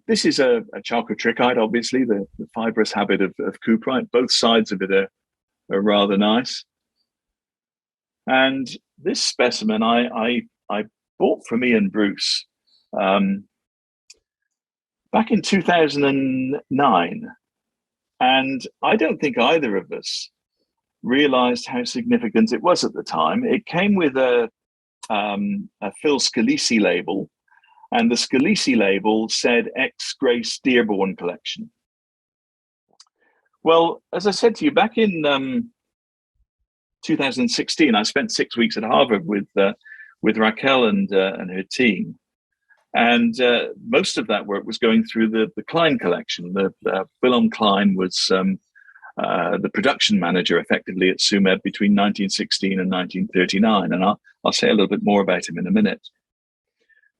Speaker 2: This is a chalcotrichite, obviously, the fibrous habit of cuprite. Both sides of it are rather nice. And this specimen I bought from Ian Bruce back in 2009. And I don't think either of us realized how significant it was at the time. It came with a Phil Scalisi label, and the Scalisi label said Ex Grace Dearborn Collection. Well, as I said to you, back in 2016, I spent 6 weeks at Harvard with Raquel and her team. And most of that work was going through the Klein collection. Wilhelm Klein was the production manager effectively at Tsumeb between 1916 and 1939. And I'll say a little bit more about him in a minute.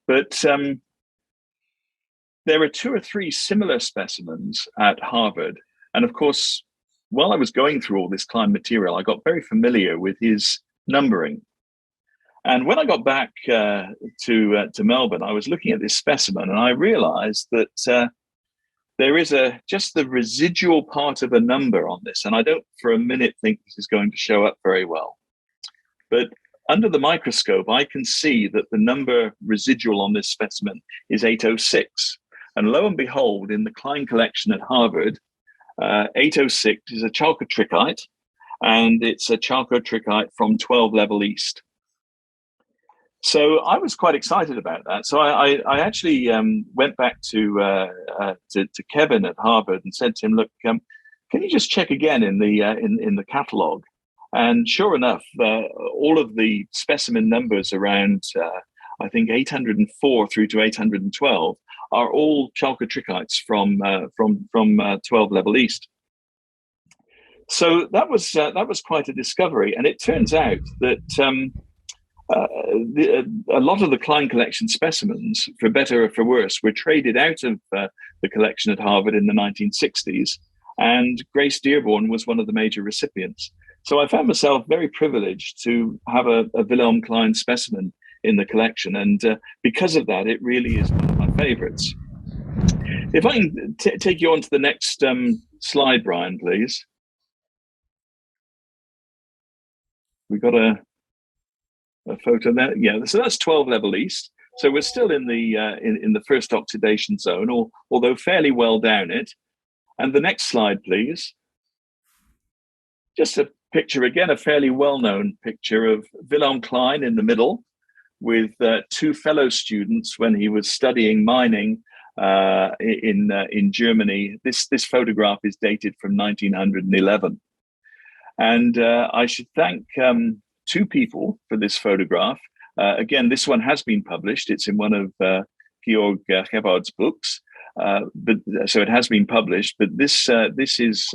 Speaker 2: But there are 2 or 3 similar specimens at Harvard. And of course, while I was going through all this Klein material, I got very familiar with his numbering. And when I got back to Melbourne, I was looking at this specimen and I realized that there is just the residual part of a number on this. And I don't for a minute think this is going to show up very well. But under the microscope, I can see that the number residual on this specimen is 806. And lo and behold, in the Klein collection at Harvard, 806 is a chalcotrichite, and it's a chalcotrichite from 12 level east. So I was quite excited about that. So I actually went back to Kevin at Harvard and said to him, "Look, can you just check again in the catalog?" And sure enough, all of the specimen numbers around I think 804 through to 812 are all chalcotrichites from 12 level east. So that was quite a discovery, and it turns out that a lot of the Klein collection specimens, for better or for worse, were traded out of the collection at Harvard in the 1960s, and Grace Dearborn was one of the major recipients. So I found myself very privileged to have a Wilhelm Klein specimen in the collection, and because of that, it really is one of my favorites. If I can take you on to the next slide, Brian, please. We got a photo there. Yeah, so that's 12 level east. So we're still in the first oxidation zone, although fairly well down it. And the next slide, please. Just a picture, again, a fairly well-known picture of Wilhelm Klein in the middle with 2 fellow students when he was studying mining in Germany. This photograph is dated from 1911. And I should thank 2 people for this photograph. Again, this one has been published. It's in one of Georg Gebhard's books. but so it has been published. But this is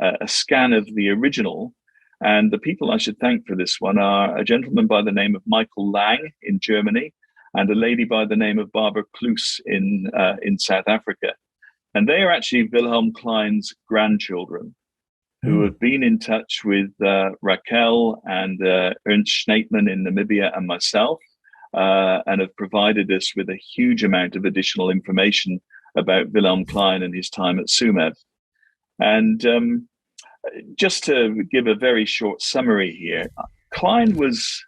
Speaker 2: a scan of the original. And the people I should thank for this one are a gentleman by the name of Michael Lang in Germany and a lady by the name of Barbara Kloos in South Africa. And they are actually Wilhelm Klein's grandchildren who have been in touch with Raquel and Ernst Schneitman in Namibia and myself, and have provided us with a huge amount of additional information about Wilhelm Klein and his time at Tsumeb. And just to give a very short summary here, Klein was,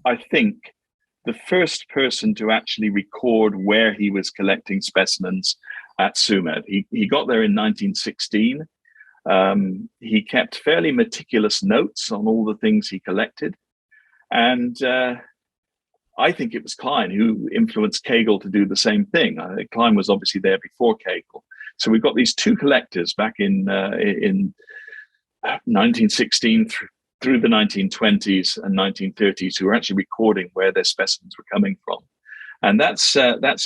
Speaker 2: I think, the first person to actually record where he was collecting specimens at Tsumeb. He got there in 1916. He kept fairly meticulous notes on all the things he collected. And I think it was Klein who influenced Kegel to do the same thing. Klein was obviously there before Kegel. So we've got these two collectors back in 1916 through the 1920s and 1930s who were actually recording where their specimens were coming from. And that's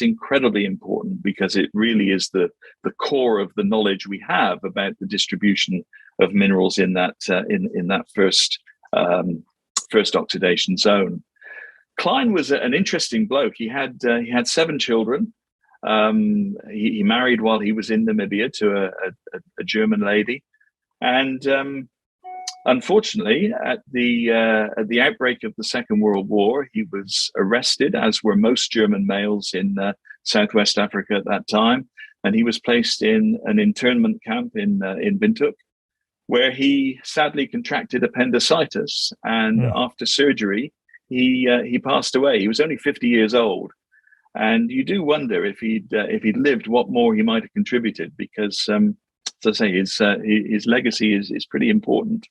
Speaker 2: incredibly important because it really is the core of the knowledge we have about the distribution of minerals in that first oxidation zone. Klein was an interesting bloke. He had 7 children. He married while he was in Namibia to a German lady, and unfortunately, at the outbreak of the Second World War, he was arrested, as were most German males in Southwest Africa at that time, and he was placed in an internment camp in Windhoek, where he sadly contracted appendicitis, and after surgery, he passed away. He was only 50 years old, and you do wonder if he'd lived, what more he might have contributed, because, as I say, his legacy is pretty important.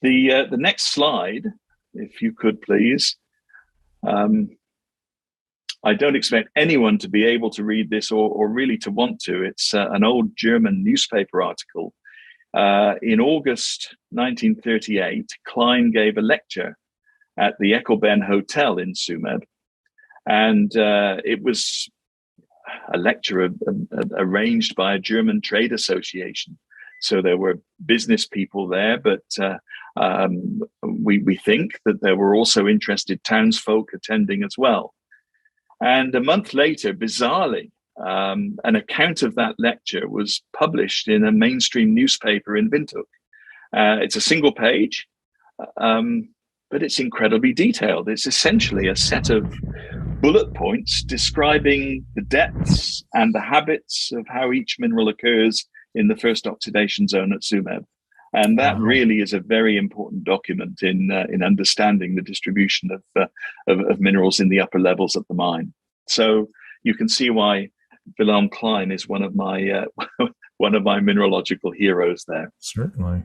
Speaker 2: The next slide, if you could please. I don't expect anyone to be able to read this or really to want to. It's an old German newspaper article. In August 1938, Klein gave a lecture at the Eckelben Hotel in Tsumeb. And it was a lecture arranged by a German trade association. So there were business people there, but we think that there were also interested townsfolk attending as well. And a month later, bizarrely, an account of that lecture was published in a mainstream newspaper in Windhoek. It's a single page, but it's incredibly detailed. It's essentially a set of bullet points describing the depths and the habits of how each mineral occurs in the first oxidation zone at Tsumeb. And that really is a very important document in understanding the distribution of minerals in the upper levels of the mine. So you can see why Wilhelm Klein is one of my mineralogical heroes there.
Speaker 1: Certainly.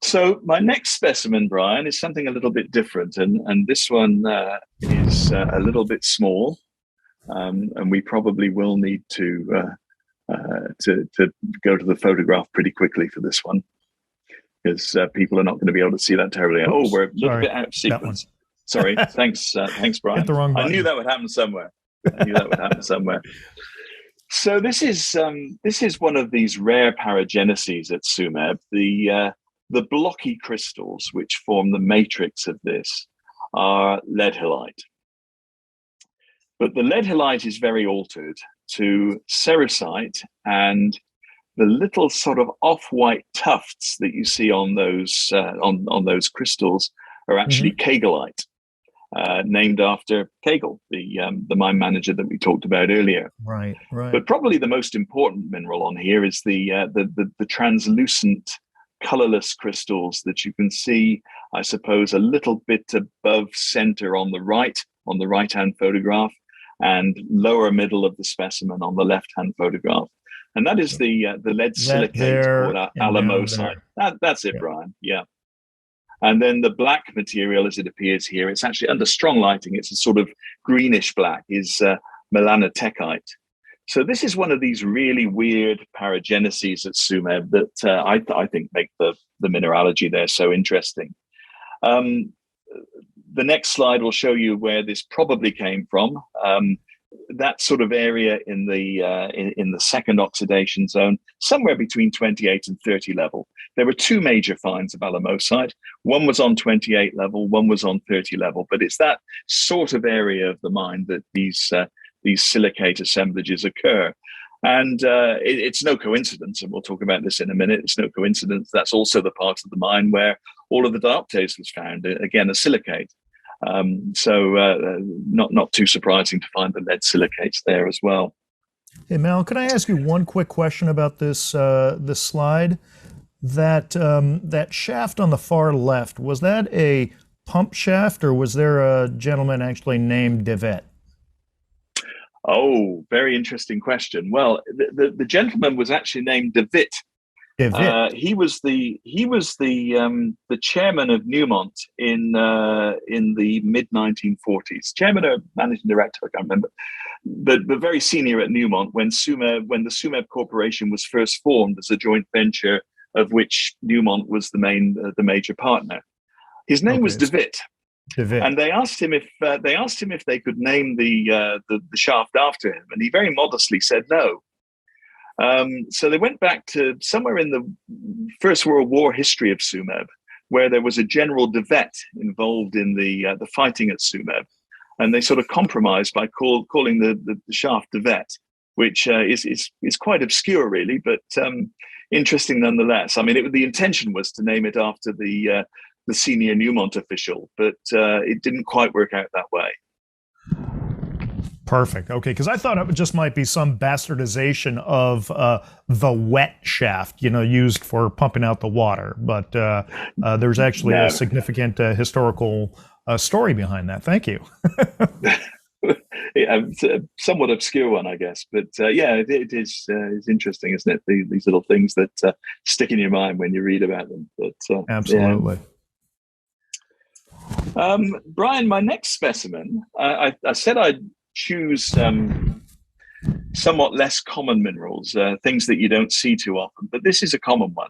Speaker 2: So my next specimen, Brian, is something a little bit different, and this one is a little bit small, and we probably will need to go to the photograph pretty quickly for this one, because people are not going to be able to see that terribly. Oops, we're a little bit out of sequence. Sorry, thanks, Brian.
Speaker 1: Hit the wrong button.
Speaker 2: I knew that would happen somewhere. So this is one of these rare parageneses at Tsumeb. The blocky crystals which form the matrix of this are lead halite. But the lead halite is very altered to cerussite, and the little sort of off-white tufts that you see on those on those crystals are actually kegelite, named after Kegel, the mine manager that we talked about earlier.
Speaker 1: Right.
Speaker 2: But probably the most important mineral on here is the translucent, colorless crystals that you can see, I suppose, a little bit above center on the right-hand photograph, and lower middle of the specimen on the left-hand photograph. And that is the lead silicate called alamosite. That's it, Brian. Yeah. And then the black material, as it appears here, it's actually under strong lighting. It's a sort of greenish black, is melanotechite. So this is one of these really weird parageneses at Tsumeb that I think make the mineralogy there so interesting. The next slide will show you where this probably came from. That sort of area in the second oxidation zone, somewhere between 28 and 30 level. There were two major finds of alamosite. One was on 28 level, one was on 30 level. But it's that sort of area of the mine that these silicate assemblages occur. And it's no coincidence, and we'll talk about this in a minute. It's no coincidence that's also the part of the mine where all of the dioptase was found. Again, a silicate. Not too surprising to find the lead silicates there as well.
Speaker 1: Hey Mel, can I ask you one quick question about this this slide? That shaft on the far left, was that a pump shaft, or was there a gentleman actually named Devet?
Speaker 2: Oh, very interesting question. Well, the gentleman was actually named Devitt. He was the chairman of Newmont in the mid 1940s. Chairman or managing director, I can't remember, but very senior at Newmont when the Tsumeb Corporation was first formed as a joint venture of which Newmont was the major partner. His name was Devitt. And they asked him if they could name the shaft after him, and he very modestly said no. So they went back to somewhere in the First World War history of Tsumeb, where there was a General Devet involved in the fighting at Tsumeb, and they sort of compromised by calling the shaft Devet, which is quite obscure, really, but interesting nonetheless. I mean, the intention was to name it after the senior Newmont official, but it didn't quite work out that way.
Speaker 1: Perfect. Okay, because I thought it just might be some bastardization of the wet shaft, used for pumping out the water. But there's actually a significant historical story behind that. Thank you.
Speaker 2: It's a somewhat obscure one, I guess. But it is it's interesting, isn't it? These little things that stick in your mind when you read about them. But
Speaker 1: absolutely.
Speaker 2: Brian, my next specimen, I said I'd choose somewhat less common minerals, things that you don't see too often, but this is a common one.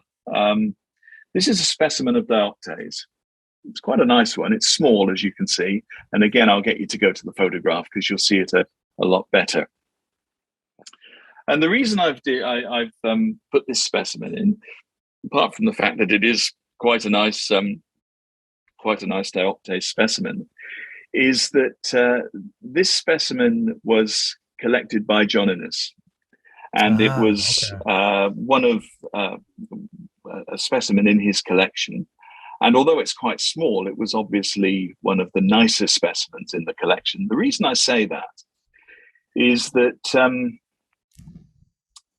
Speaker 2: This is a specimen of dioptase. It's quite a nice one. It's small, as you can see, and again, I'll get you to go to the photograph because you'll see it a lot better. And the reason I've put this specimen in, apart from the fact that it is quite a nice dioptase specimen, is that this specimen was collected by John Innes, and it was one of a specimen in his collection. And although it's quite small, it was obviously one of the nicest specimens in the collection. The reason I say that is that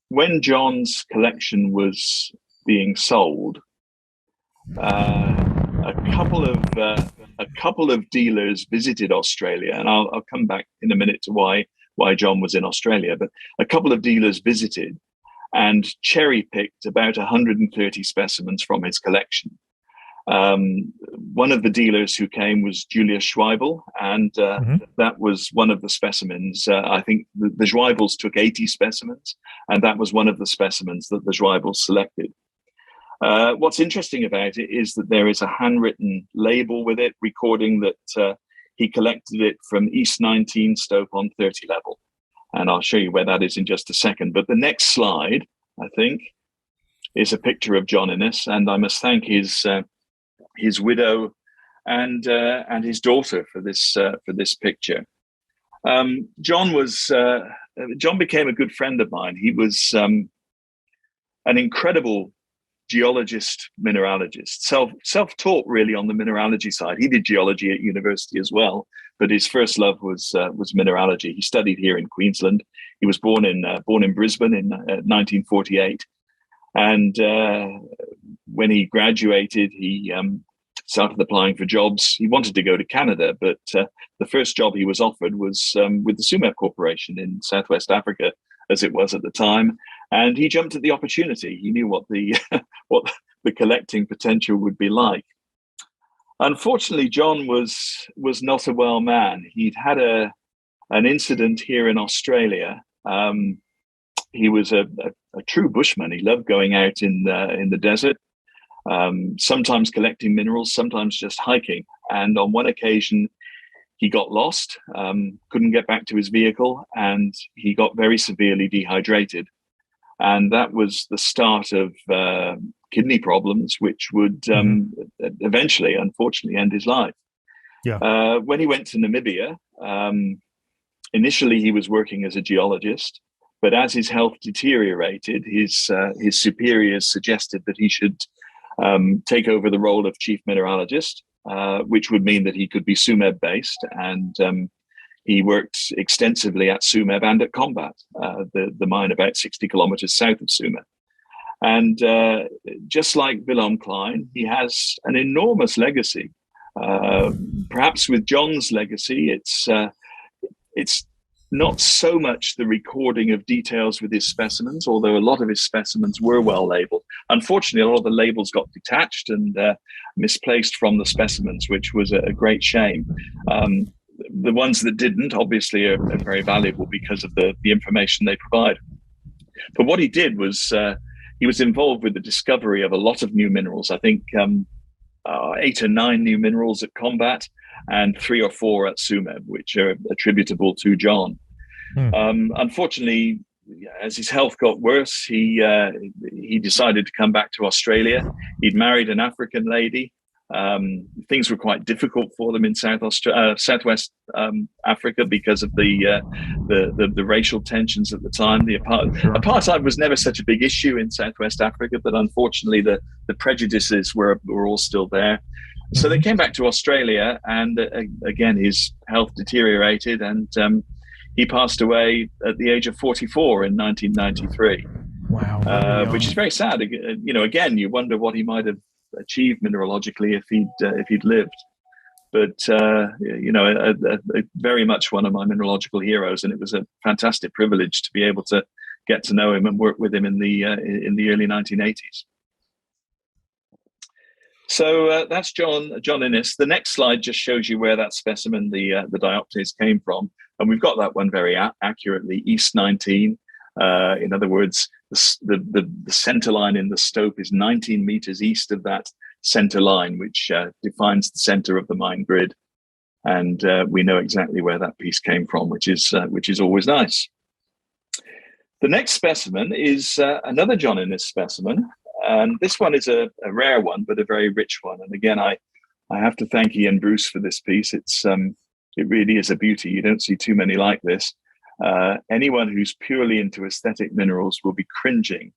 Speaker 2: when John's collection was being sold, a couple of dealers visited Australia, and I'll come back in a minute to why John was in Australia. But a couple of dealers visited and cherry-picked about 130 specimens from his collection. One of the dealers who came was Julius Schweibel, and that was one of the specimens. I think the Schweibels took 80 specimens, and that was one of the specimens that the Schweibels selected. What's interesting about it is that there is a handwritten label with it recording that he collected it from East 19 Stope on 30 level. And I'll show you where that is in just a second. But the next slide, I think, is a picture of John Innes, and I must thank his widow and his daughter for this picture. John became a good friend of mine. He was an incredible geologist, mineralogist, self-taught really on the mineralogy side. He did geology at university as well, but his first love was mineralogy. He studied here in Queensland. He was born in Brisbane in 1948, and when he graduated, he started applying for jobs. He wanted to go to Canada, but the first job he was offered was with the Tsumeb Corporation in Southwest Africa, as it was at the time. And he jumped at the opportunity. He knew what the collecting potential would be like. Unfortunately, John was not a well man. He'd had an incident here in Australia. He was a true bushman. He loved going out in the desert. sometimes collecting minerals, sometimes just hiking. And on one occasion, he got lost, couldn't get back to his vehicle, and he got very severely dehydrated. And that was the start of kidney problems, which would eventually, unfortunately, end his life.
Speaker 1: Yeah.
Speaker 2: When he went to Namibia, initially he was working as a geologist, but as his health deteriorated, his superiors suggested that he should take over the role of chief mineralogist, which would mean that he could be Tsumeb based. And he worked extensively at Tsumeb and at Combat, the mine about 60 kilometers south of Tsumeb. And just like Willem Klein, he has an enormous legacy. Perhaps with John's legacy, it's not so much the recording of details with his specimens, although a lot of his specimens were well labeled. Unfortunately, a lot of the labels got detached and misplaced from the specimens, which was a great shame. The ones that didn't, obviously, are very valuable because of the information they provide. But what he did was he was involved with the discovery of a lot of new minerals. I think 8 or 9 new minerals at Combat and 3 or 4 at Tsumeb, which are attributable to John. Unfortunately, as his health got worse, he decided to come back to Australia. He'd married an African lady. Things were quite difficult for them in Southwest Africa because of the racial tensions at the time. Apartheid was never such a big issue in Southwest Africa, but unfortunately the prejudices were all still there. So they came back to Australia, and again his health deteriorated, and he passed away at the age of 44 in 1993.
Speaker 1: Wow,
Speaker 2: which is very sad. You know, again, you wonder what he might have achieved mineralogically if he'd lived. But you know, very much one of my mineralogical heroes, and it was a fantastic privilege to be able to get to know him and work with him in the early 1980s. So that's John Innes. The next slide just shows you where that specimen, the dioptase, came from, and we've got that one very accurately. East 19. In other words, the center line in the stope is 19 meters east of that center line, which defines the center of the mine grid, and we know exactly where that piece came from, which is always nice. The next specimen is another John Innes specimen, and this one is a rare one, but a very rich one. And again, I have to thank Ian Bruce for this piece. It really is a beauty. You don't see too many like this. Anyone who's purely into aesthetic minerals will be cringing,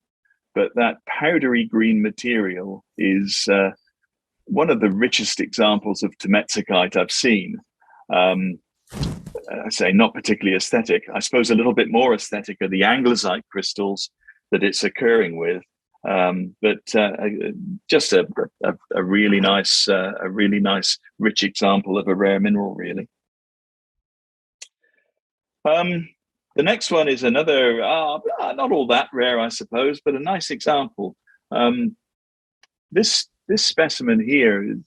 Speaker 2: but that powdery green material is one of the richest examples of Temetsicite I've seen. I say not particularly aesthetic. I suppose a little bit more aesthetic are the anglesite crystals that it's occurring with, but just a really nice, rich example of a rare mineral, really. The next one is another, not all that rare, I suppose, but a nice example. This specimen here is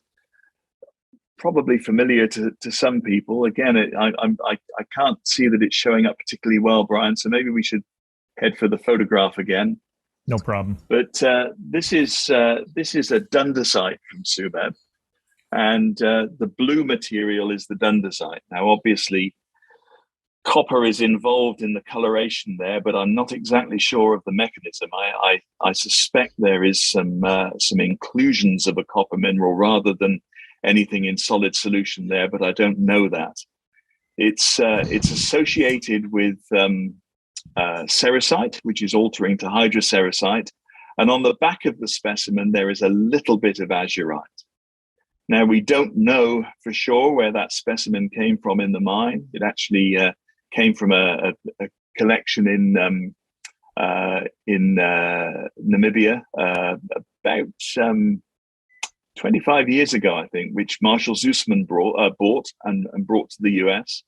Speaker 2: probably familiar to some people. Again, I can't see that it's showing up particularly well, Brian, so maybe we should head for the photograph again.
Speaker 1: No problem.
Speaker 2: But this is a dundasite from Tsumeb, and the blue material is the dundasite. Now, obviously, copper is involved in the coloration there, but I'm not exactly sure of the mechanism. I suspect there is some inclusions of a copper mineral rather than anything in solid solution there, but I don't know that. It's associated with cerussite, which is altering to hydrocerussite, and on the back of the specimen there is a little bit of azurite. Now, we don't know for sure where that specimen came from in the mine. It actually came from a collection in Namibia about 25 years ago, I think, which Marshall Zussman bought and brought to the US.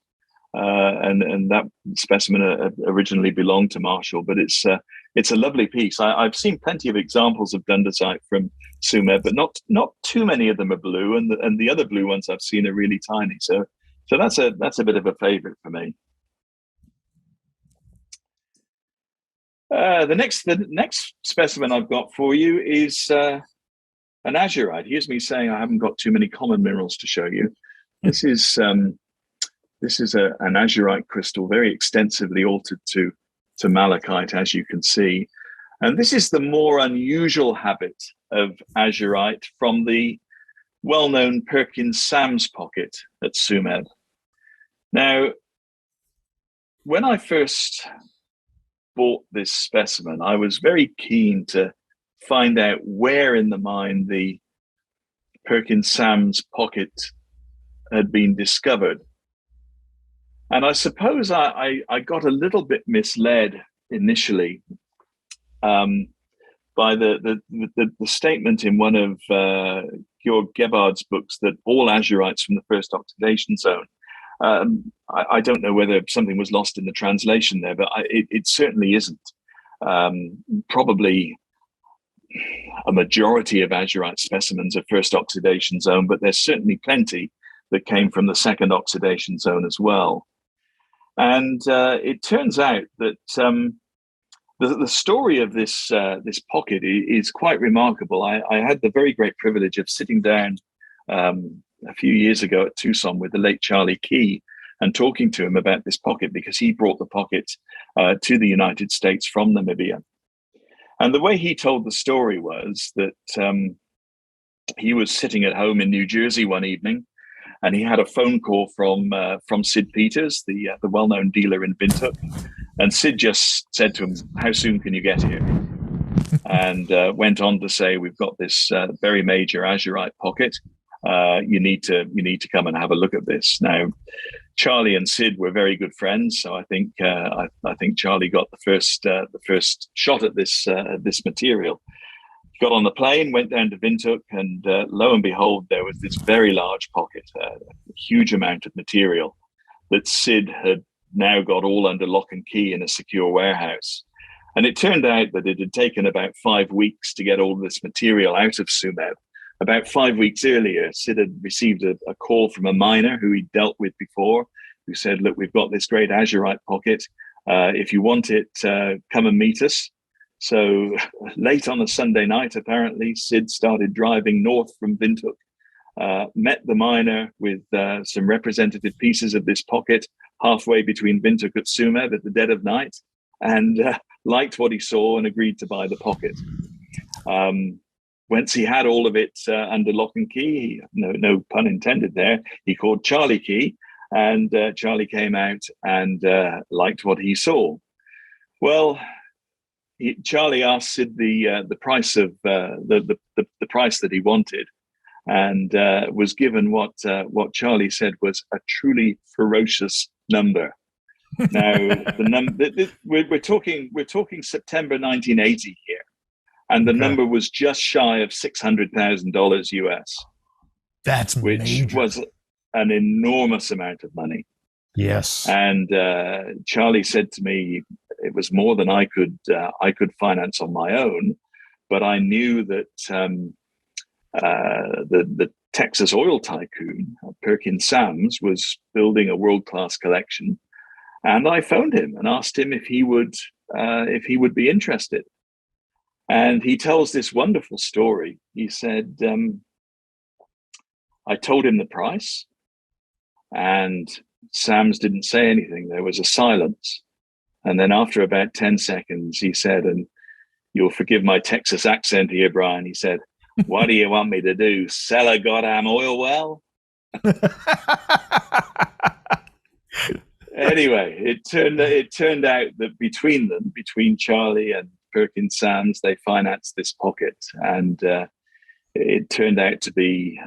Speaker 2: And that specimen originally belonged to Marshall, but it's a lovely piece. I've seen plenty of examples of dundasite from Tsumeb, but not too many of them are blue, and the other blue ones I've seen are really tiny. So that's a bit of a favorite for me. The next specimen I've got for you is an azurite. Here's me saying I haven't got too many common minerals to show you. This is an azurite crystal, very extensively altered to malachite, as you can see. And this is the more unusual habit of azurite from the well-known Perkins-Sams pocket at Tsumeb. Now, when I first bought this specimen, I was very keen to find out where in the mine the Perkins-Sams pocket had been discovered. And I suppose I got a little bit misled initially by the statement in one of Georg Gebhard's books that all azurites from the first oxidation zone. I don't know whether something was lost in the translation there, but it certainly isn't. Probably a majority of azurite specimens are first oxidation zone, but there's certainly plenty that came from the second oxidation zone as well. And it turns out that the story of this pocket is quite remarkable. I had the very great privilege of sitting down a few years ago at Tucson with the late Charlie Key and talking to him about this pocket, because he brought the pocket to the United States from Namibia. And the way he told the story was that he was sitting at home in New Jersey one evening, and he had a phone call from Sid Peters, the well-known dealer in Windhoek. And Sid just said to him, "How soon can you get here?" And went on to say, "We've got this very major azurite pocket. You need to come and have a look at this." Now, Charlie and Sid were very good friends, so I think Charlie got the first shot at this material. Got on the plane, went down to Windhoek, and lo and behold, there was this very large pocket, a huge amount of material that Sid had now got all under lock and key in a secure warehouse. And it turned out that it had taken about 5 weeks to get all this material out of Tsumeb. About 5 weeks earlier, Sid had received a call from a miner who he'd dealt with before, who said, "Look, we've got this great azurite pocket. If you want it, come and meet us." So late on a Sunday night, apparently, Sid started driving north from Windhoek, met the miner with some representative pieces of this pocket halfway between Windhoek and Tsumeb at the dead of night, and liked what he saw and agreed to buy the pocket. Once he had all of it under lock and key, no pun intended there, he called Charlie Key, and Charlie came out and liked what he saw. Well, Charlie asked Sid the price of the price that he wanted, and was given what Charlie said was a truly ferocious number. Now, we're talking September 1980 here, and the number was just shy of $600,000 US.
Speaker 1: That's
Speaker 2: which
Speaker 1: major.
Speaker 2: Was an enormous amount of money.
Speaker 1: Yes.
Speaker 2: And Charlie said to me, it was more than I could finance on my own, but I knew that the Texas oil tycoon Perkins-Sams was building a world-class collection, and I phoned him and asked him if he would be interested. And he tells this wonderful story. He said, "I told him the price, and Sams didn't say anything. There was a silence. And then after about 10 seconds, he said," and you'll forgive my Texas accent here, Brian, he said, "What do you want me to do? Sell a goddamn oil well?" Anyway, it turned out that between Charlie and Perkins-Sams, they financed this pocket. And it turned out to be,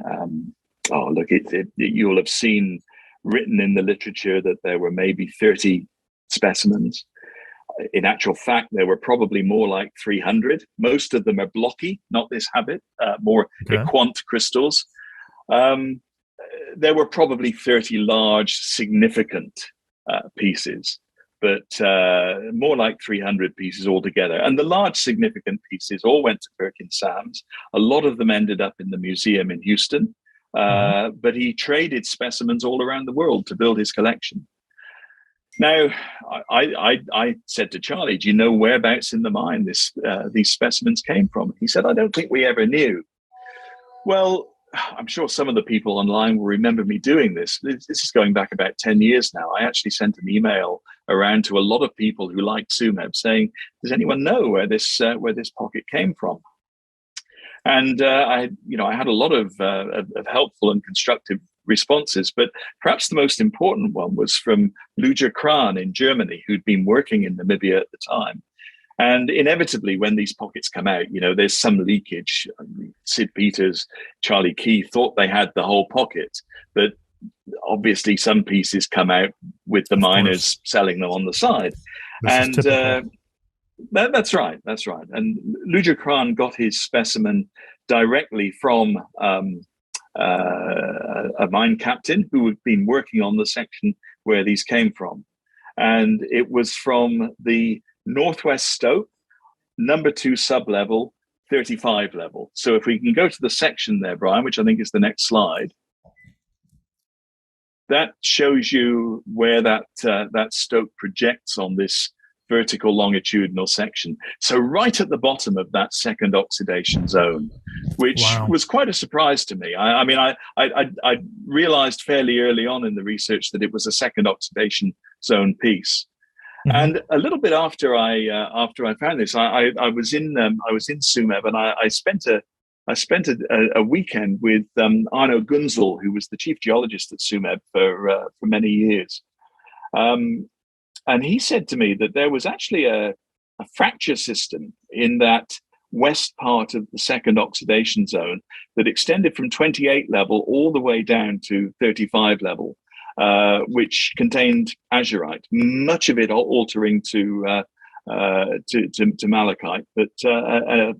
Speaker 2: you'll have seen written in the literature that there were maybe 30 specimens. In actual fact, there were probably more like 300. Most of them are blocky, not this habit, more equant crystals. There were probably 30 large, significant pieces, but more like 300 pieces altogether. And the large, significant pieces all went to Perkins-Sams. A lot of them ended up in the museum in Houston, but he traded specimens all around the world to build his collection. Now, I said to Charlie, "Do you know whereabouts in the mine these specimens came from?" He said, "I don't think we ever knew." Well, I'm sure some of the people online will remember me doing this. This is going back about 10 years now. I actually sent an email around to a lot of people who like Tsumeb saying, does anyone know where this pocket came from? And I had a lot of helpful and constructive responses, but perhaps the most important one was from Luja Kran in Germany, who'd been working in Namibia at the time. And inevitably, when these pockets come out, there's some leakage. Sid Peters, Charlie Key thought they had the whole pocket, but obviously some pieces come out with the miners selling them on the side.
Speaker 1: This is typical.
Speaker 2: That's right. And Luja Kran got his specimen directly from a mine captain who had been working on the section where these came from. And it was from the Northwest Stope, number 2 sub-level, 35 level. So if we can go to the section there, Brian, which I think is the next slide, that shows you where that stope projects on this vertical longitudinal section. So right at the bottom of that second oxidation zone, which was quite a surprise to me. I realized fairly early on in the research that it was a second oxidation zone piece. Mm-hmm. And a little bit after I found this, I was in Tsumeb, and I spent a weekend with Arno Gunzel, who was the chief geologist at Tsumeb for many years. And he said to me that there was actually a fracture system in that west part of the second oxidation zone that extended from 28 level all the way down to 35 level, which contained azurite, much of it altering to malachite, but a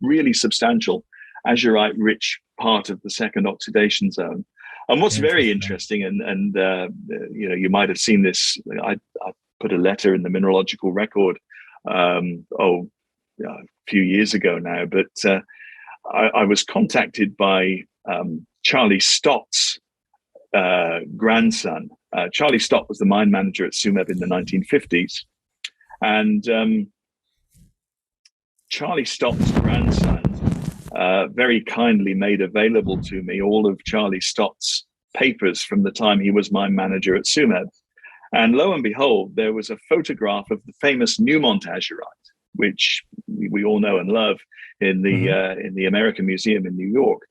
Speaker 2: really substantial azurite-rich part of the second oxidation zone. And what's very interesting, and you might have seen this, I put a letter in the Mineralogical Record a few years ago now, but I was contacted by Charlie Stott's grandson. Charlie Stott was the mine manager at Tsumeb in the 1950s, and Charlie Stott's grandson very kindly made available to me all of Charlie Stott's papers from the time he was mine manager at Tsumeb. And lo and behold, there was a photograph of the famous Newmont azurite, which we all know and love in the American Museum in New York.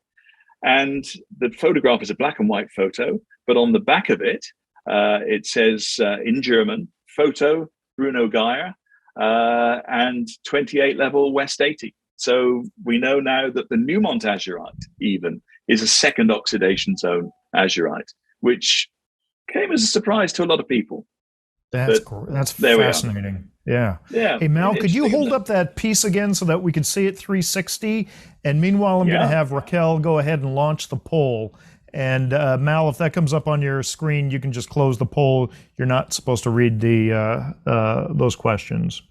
Speaker 2: And the photograph is a black and white photo, but on the back of it, it says in German, photo Bruno Geyer, and 28 level West 80. So we know now that the Newmont azurite even is a second oxidation zone azurite, which came as a surprise to a lot of people.
Speaker 1: That's fascinating. Yeah. Hey, Mal, could you hold up that piece again so that we could see it 360? And meanwhile, I'm going to have Raquel go ahead and launch the poll. And Mal, if that comes up on your screen, you can just close the poll. You're not supposed to read those questions.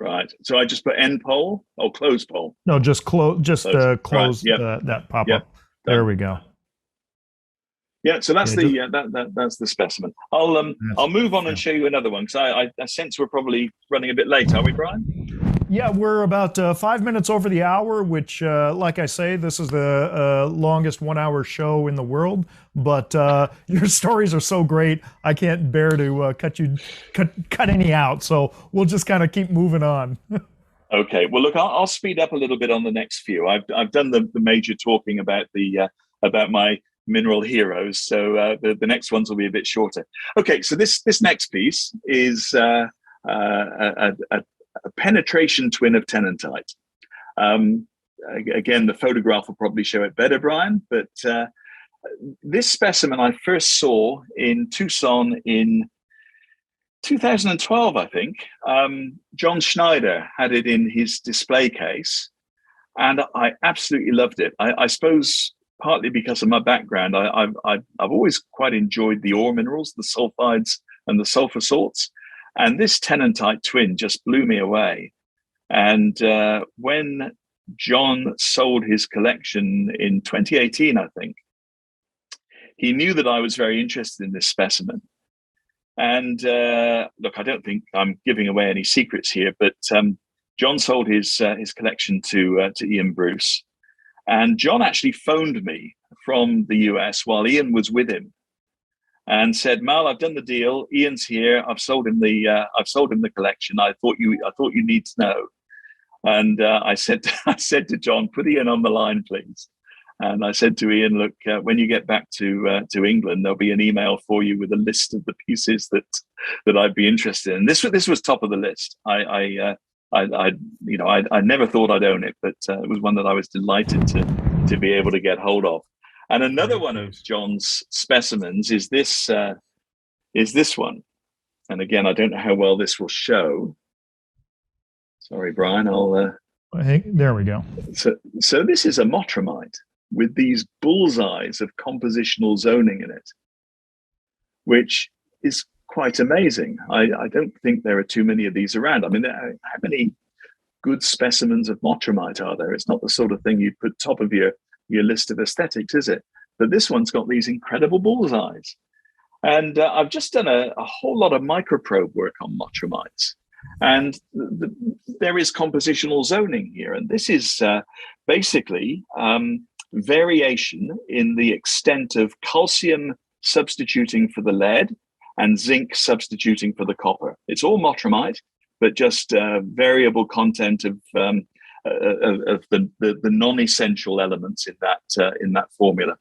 Speaker 2: Right. So I just put end poll or close poll? No,
Speaker 1: just close. Close that pop-up. Yep. There we go.
Speaker 2: Yeah, so that's that's the specimen. I'll move on and show you another one, because I sense we're probably running a bit late, are we, Brian?
Speaker 1: Yeah, we're about 5 minutes over the hour, which, like I say, this is the longest 1 hour show in the world. But your stories are so great, I can't bear to cut any out. So we'll just kind of keep moving on.
Speaker 2: Okay. Well, look, I'll speed up a little bit on the next few. I've done the major talking about about my mineral heroes, so the next ones will be a bit shorter. Okay, so this next piece is a penetration twin of tennantite. Again, the photograph will probably show it better, Brian, but this specimen I first saw in Tucson in 2012, I think. John Schneider had it in his display case, and I absolutely loved it. I suppose partly because of my background, I've always quite enjoyed the ore minerals, the sulfides and the sulfur salts. And this tennantite twin just blew me away. And when John sold his collection in 2018, I think, he knew that I was very interested in this specimen. And look, I don't think I'm giving away any secrets here, but John sold his collection to Ian Bruce. And John actually phoned me from the US while Ian was with him, and said, "Mal, I've done the deal. Ian's here. I've sold him the collection. I thought you need to know." And I said to John, "Put Ian on the line, please." And I said to Ian, "Look, when you get back to England, there'll be an email for you with a list of the pieces that I'd be interested in." This was top of the list. I never thought I'd own it, but it was one that I was delighted to be able to get hold of. And another one of John's specimens is this one. And again, I don't know how well this will show. Sorry, Brian.
Speaker 1: Hey, there we go.
Speaker 2: So this is a motromite with these bullseyes of compositional zoning in it, which is quite amazing. I don't think there are too many of these around. I mean, how many good specimens of motromite are there? It's not the sort of thing you'd put top of your list of aesthetics, is it? But this one's got these incredible bullseyes. And I've just done a whole lot of microprobe work on motromites. And there is compositional zoning here. And this is basically variation in the extent of calcium substituting for the lead and zinc substituting for the copper. It's all motromite, but just variable content of the non-essential elements in that formula,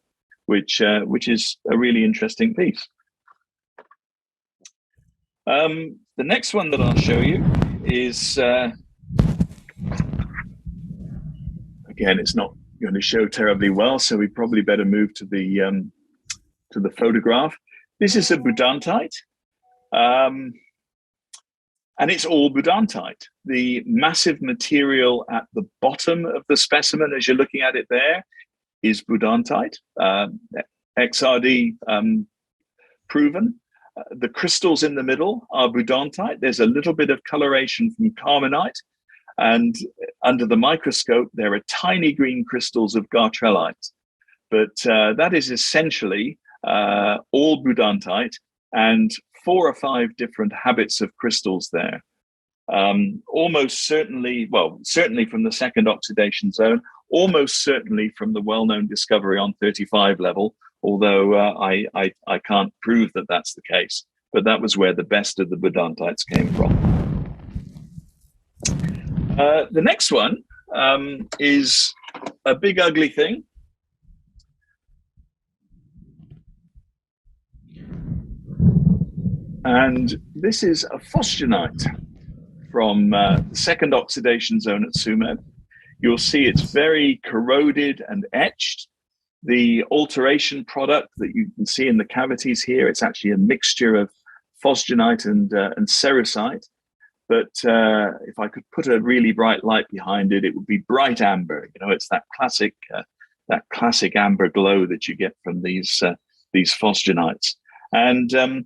Speaker 2: which is a really interesting piece. The next one that I'll show you is again, it's not going to show terribly well, so we probably better move to the photograph. This is a budantite. And it's all budantite. The massive material at the bottom of the specimen, as you're looking at it there, is budantite, XRD proven. The crystals in the middle are budantite. There's a little bit of coloration from carmonite. And under the microscope, there are tiny green crystals of gartrellite. But that is essentially all budantite, and 4 or 5 different habits of crystals there. Almost certainly, certainly from the second oxidation zone, almost certainly from the well-known discovery on 35 level, although I can't prove that that's the case. But that was where the best of the budantites came from. The next one is a big ugly thing. And this is a phosgenite from the second oxidation zone at Tsumeb. You'll see it's very corroded and etched. The alteration product that you can see in the cavities here, it's actually a mixture of phosgenite and cerussite. But if I could put a really bright light behind it, it would be bright amber. You know, it's that classic amber glow that you get from these phosgenites. And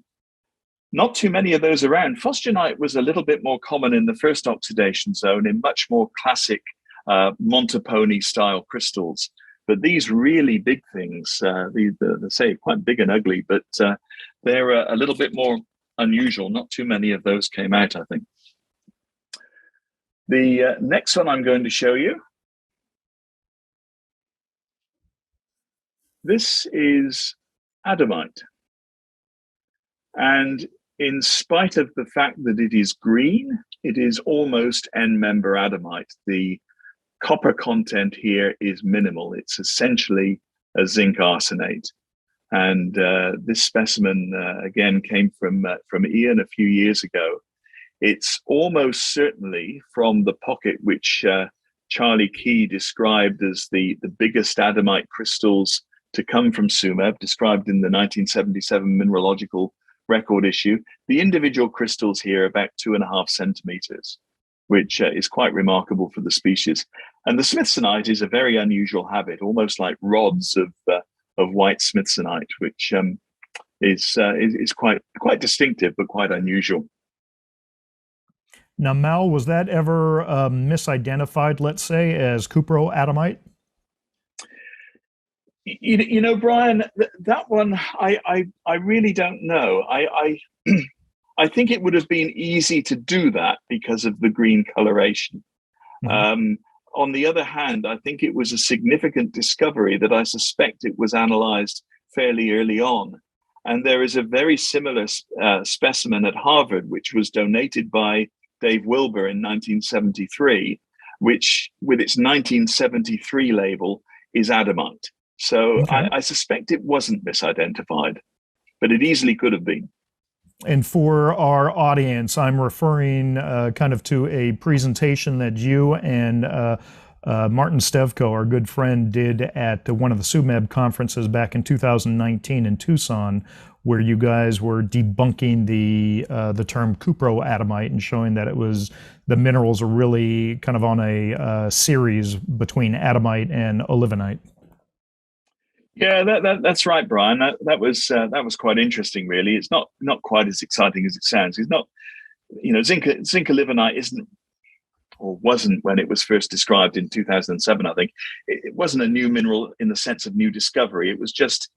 Speaker 2: not too many of those around. Phosgenite was a little bit more common in the first oxidation zone in much more classic Montepone style crystals. But these really big things, they say quite big and ugly, but they're a little bit more unusual. Not too many of those came out, I think. The next one I'm going to show you, this is adamite. And in spite of the fact that it is green, it is almost end-member adamite. The copper content here is minimal. It's essentially a zinc arsenate. And this specimen, again, came from Ian a few years ago. It's almost certainly from the pocket which Charlie Key described as the biggest adamite crystals to come from Tsumeb, described in the 1977 Mineralogical record issue. The individual crystals here are about 2.5 centimeters, which is quite remarkable for the species. And the smithsonite is a very unusual habit, almost like rods of white smithsonite, which is quite distinctive but quite unusual.
Speaker 1: Now, Mal, was that ever misidentified, let's say, as cuproadamite?
Speaker 2: You know, Brian, that one I really don't know. I think it would have been easy to do that because of the green coloration. Mm-hmm. on the other hand, I think it was a significant discovery that I suspect it was analyzed fairly early on. And there is a very similar specimen at Harvard, which was donated by Dave Wilbur in 1973, which with its 1973 label is adamite. So
Speaker 1: Okay.
Speaker 2: I suspect it wasn't misidentified, but it easily could have been.
Speaker 1: And for our audience, I'm referring kind of to a presentation that you and Martin Stevko, our good friend, did at one of the Tsumeb conferences back in 2019 in Tucson, where you guys were debunking the term cuproatomite and showing that it was the minerals are really kind of on a series between atomite and olivenite.
Speaker 2: Yeah, that's right, Brian. That was quite interesting, really. It's not quite as exciting as it sounds. It's not, zinc olivenite isn't, or wasn't when it was first described in 2007. I think it wasn't a new mineral in the sense of new discovery. It was just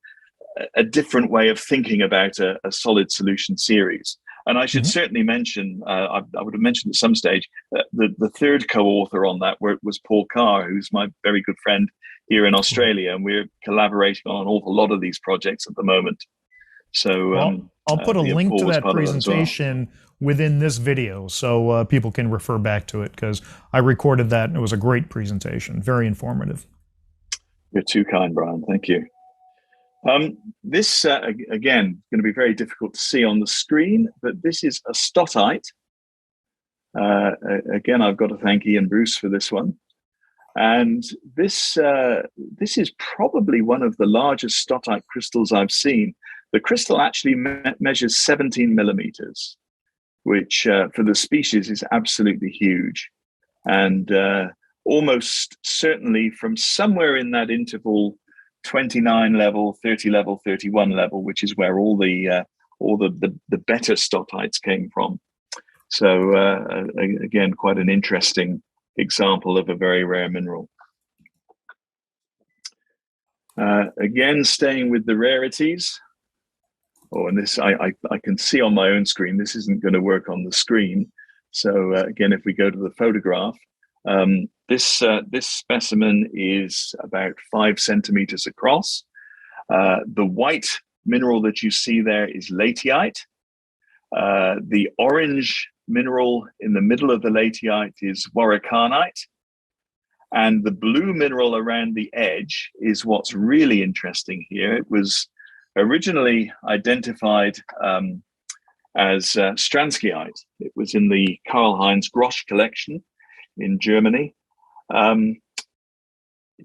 Speaker 2: a different way of thinking about a solid solution series. And I should certainly mention, I would have mentioned at some stage, the third co-author on that work was Paul Carr, who's my very good friend here in Australia, and we're collaborating on an awful lot of these projects at the moment. So
Speaker 1: I'll put a link
Speaker 2: Paul
Speaker 1: to
Speaker 2: was
Speaker 1: that
Speaker 2: part of that as well.
Speaker 1: presentation within this video so people can refer back to it, because I recorded that and it was a great presentation, very informative.
Speaker 2: You're too kind, Brian. Thank you. This, again, going to be very difficult to see on the screen, but this is a stotite. Again, I've got to thank Ian Bruce for this one. And this is probably one of the largest stotite crystals I've seen. The crystal actually measures 17 millimeters, which for the species is absolutely huge. And almost certainly from somewhere in that interval, 29 level, 30 level, 31 level, which is where all the better stotites came from. So again, quite an interesting example of a very rare mineral. Again, staying with the rarities. Oh, and this I can see on my own screen. This isn't going to work on the screen. So again, if we go to the photograph, this specimen is about 5 centimeters across. The white mineral that you see there is lateite. The orange mineral in the middle of the lateite is warricanite. And the blue mineral around the edge is what's really interesting here. It was originally identified as Stranskiite. It was in the Karl-Heinz Grosch collection in Germany. It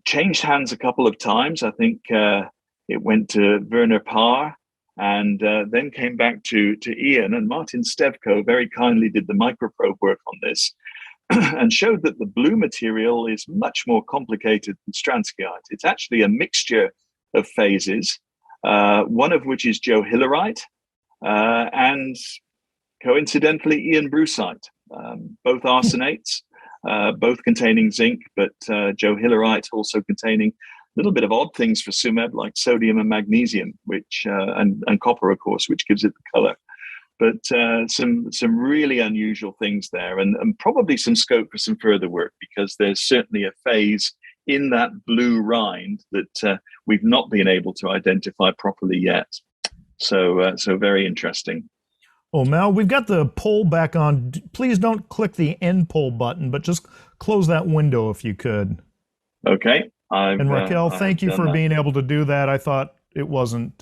Speaker 2: changed hands a couple of times. I think it went to Werner Paar, and then came back to Ian, and Martin Stevko very kindly did the microprobe work on this and showed that the blue material is much more complicated than Stranskiite. It's actually a mixture of phases, one of which is johillerite, and coincidentally Ian Brucite, both arsenates, both containing zinc, but johillerite also containing a little bit of odd things for Tsumeb, like sodium and magnesium, which and copper, of course, which gives it the color. But some really unusual things there, and probably some scope for some further work, because there's certainly a phase in that blue rind that we've not been able to identify properly yet. So very interesting.
Speaker 1: Oh, Mal, we've got the poll back on. Please don't click the end poll button, but just close that window if you could.
Speaker 2: Okay.
Speaker 1: And Raquel, thank you for being able to do that. I thought it wasn't,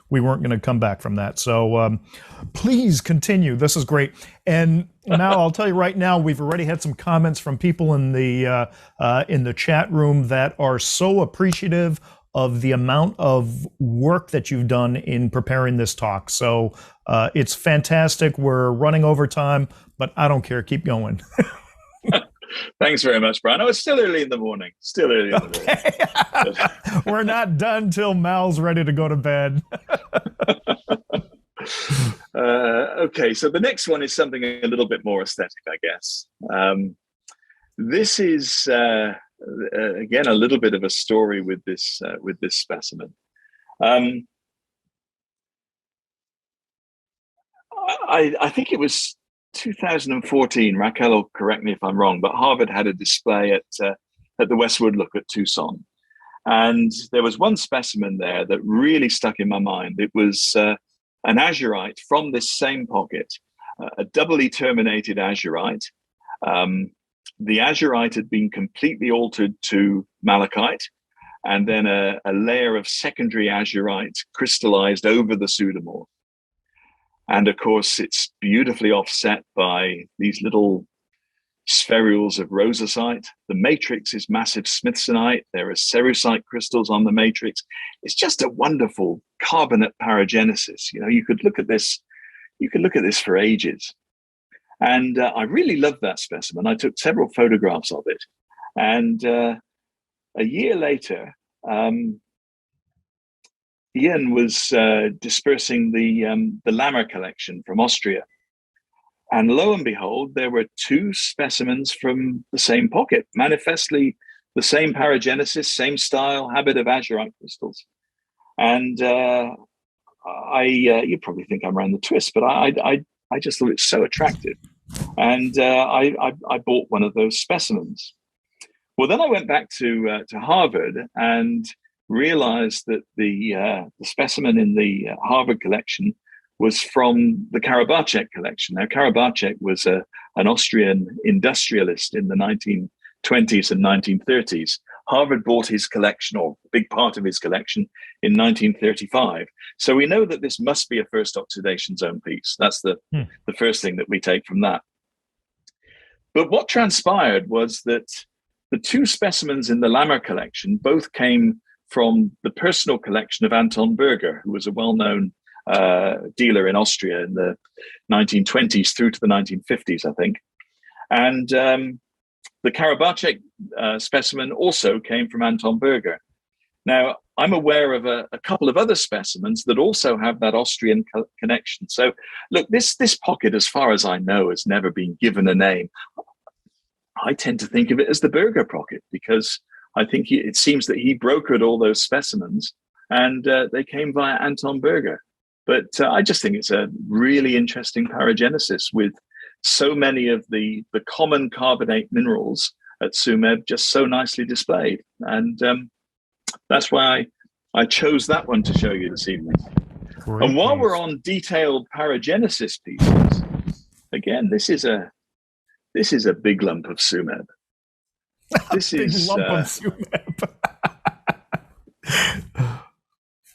Speaker 1: we weren't going to come back from that. So please continue. This is great. And now I'll tell you right now, we've already had some comments from people in the chat room that are so appreciative of the amount of work that you've done in preparing this talk. So it's fantastic. We're running over time, but I don't care. Keep going.
Speaker 2: Thanks very much, Brian. Oh, it's still early in the morning. Still early in the morning.
Speaker 1: We're not done till Mal's ready to go to bed.
Speaker 2: Okay, so the next one is something a little bit more aesthetic, I guess. This is again a little bit of a story with this specimen. I think it was 2014, Raquel will correct me if I'm wrong, but Harvard had a display at the Westwood Look at Tucson. And there was one specimen there that really stuck in my mind. It was an azurite from this same pocket, a doubly terminated azurite. The azurite had been completely altered to malachite, and then a layer of secondary azurite crystallized over the pseudomorph. And of course, it's beautifully offset by these little spherules of rosacite. The matrix is massive smithsonite. There are cerussite crystals on the matrix. It's just a wonderful carbonate paragenesis. You know, you could look at this for ages. And I really loved that specimen. I took several photographs of it. And a year later, Ian was dispersing the Lammer collection from Austria. And lo and behold, there were two specimens from the same pocket, manifestly the same paragenesis, same style, habit of azurite crystals. And you probably think I'm around the twist, but I just thought it's so attractive. And I bought one of those specimens. Well, then I went back to Harvard and realized that the specimen in the Harvard collection was from the Karabacek collection. Now, Karabacek was an Austrian industrialist in the 1920s and 1930s. Harvard bought his collection, or a big part of his collection, in 1935. So we know that this must be a first oxidation zone piece. That's the first thing that we take from that. But what transpired was that the two specimens in the Lammer collection both came from the personal collection of Anton Berger, who was a well-known dealer in Austria in the 1920s through to the 1950s, I think. And the Karabacek specimen also came from Anton Berger. Now, I'm aware of a couple of other specimens that also have that Austrian connection. So, look, this pocket, as far as I know, has never been given a name. I tend to think of it as the Berger pocket because I think it seems that he brokered all those specimens and they came via Anton Berger. But I just think it's a really interesting paragenesis with so many of the common carbonate minerals at Tsumeb just so nicely displayed. And that's why I chose that one to show you this evening. Great. And while we're on detailed paragenesis pieces, again, this is a big lump of Tsumeb. This is lump of Tsumeb.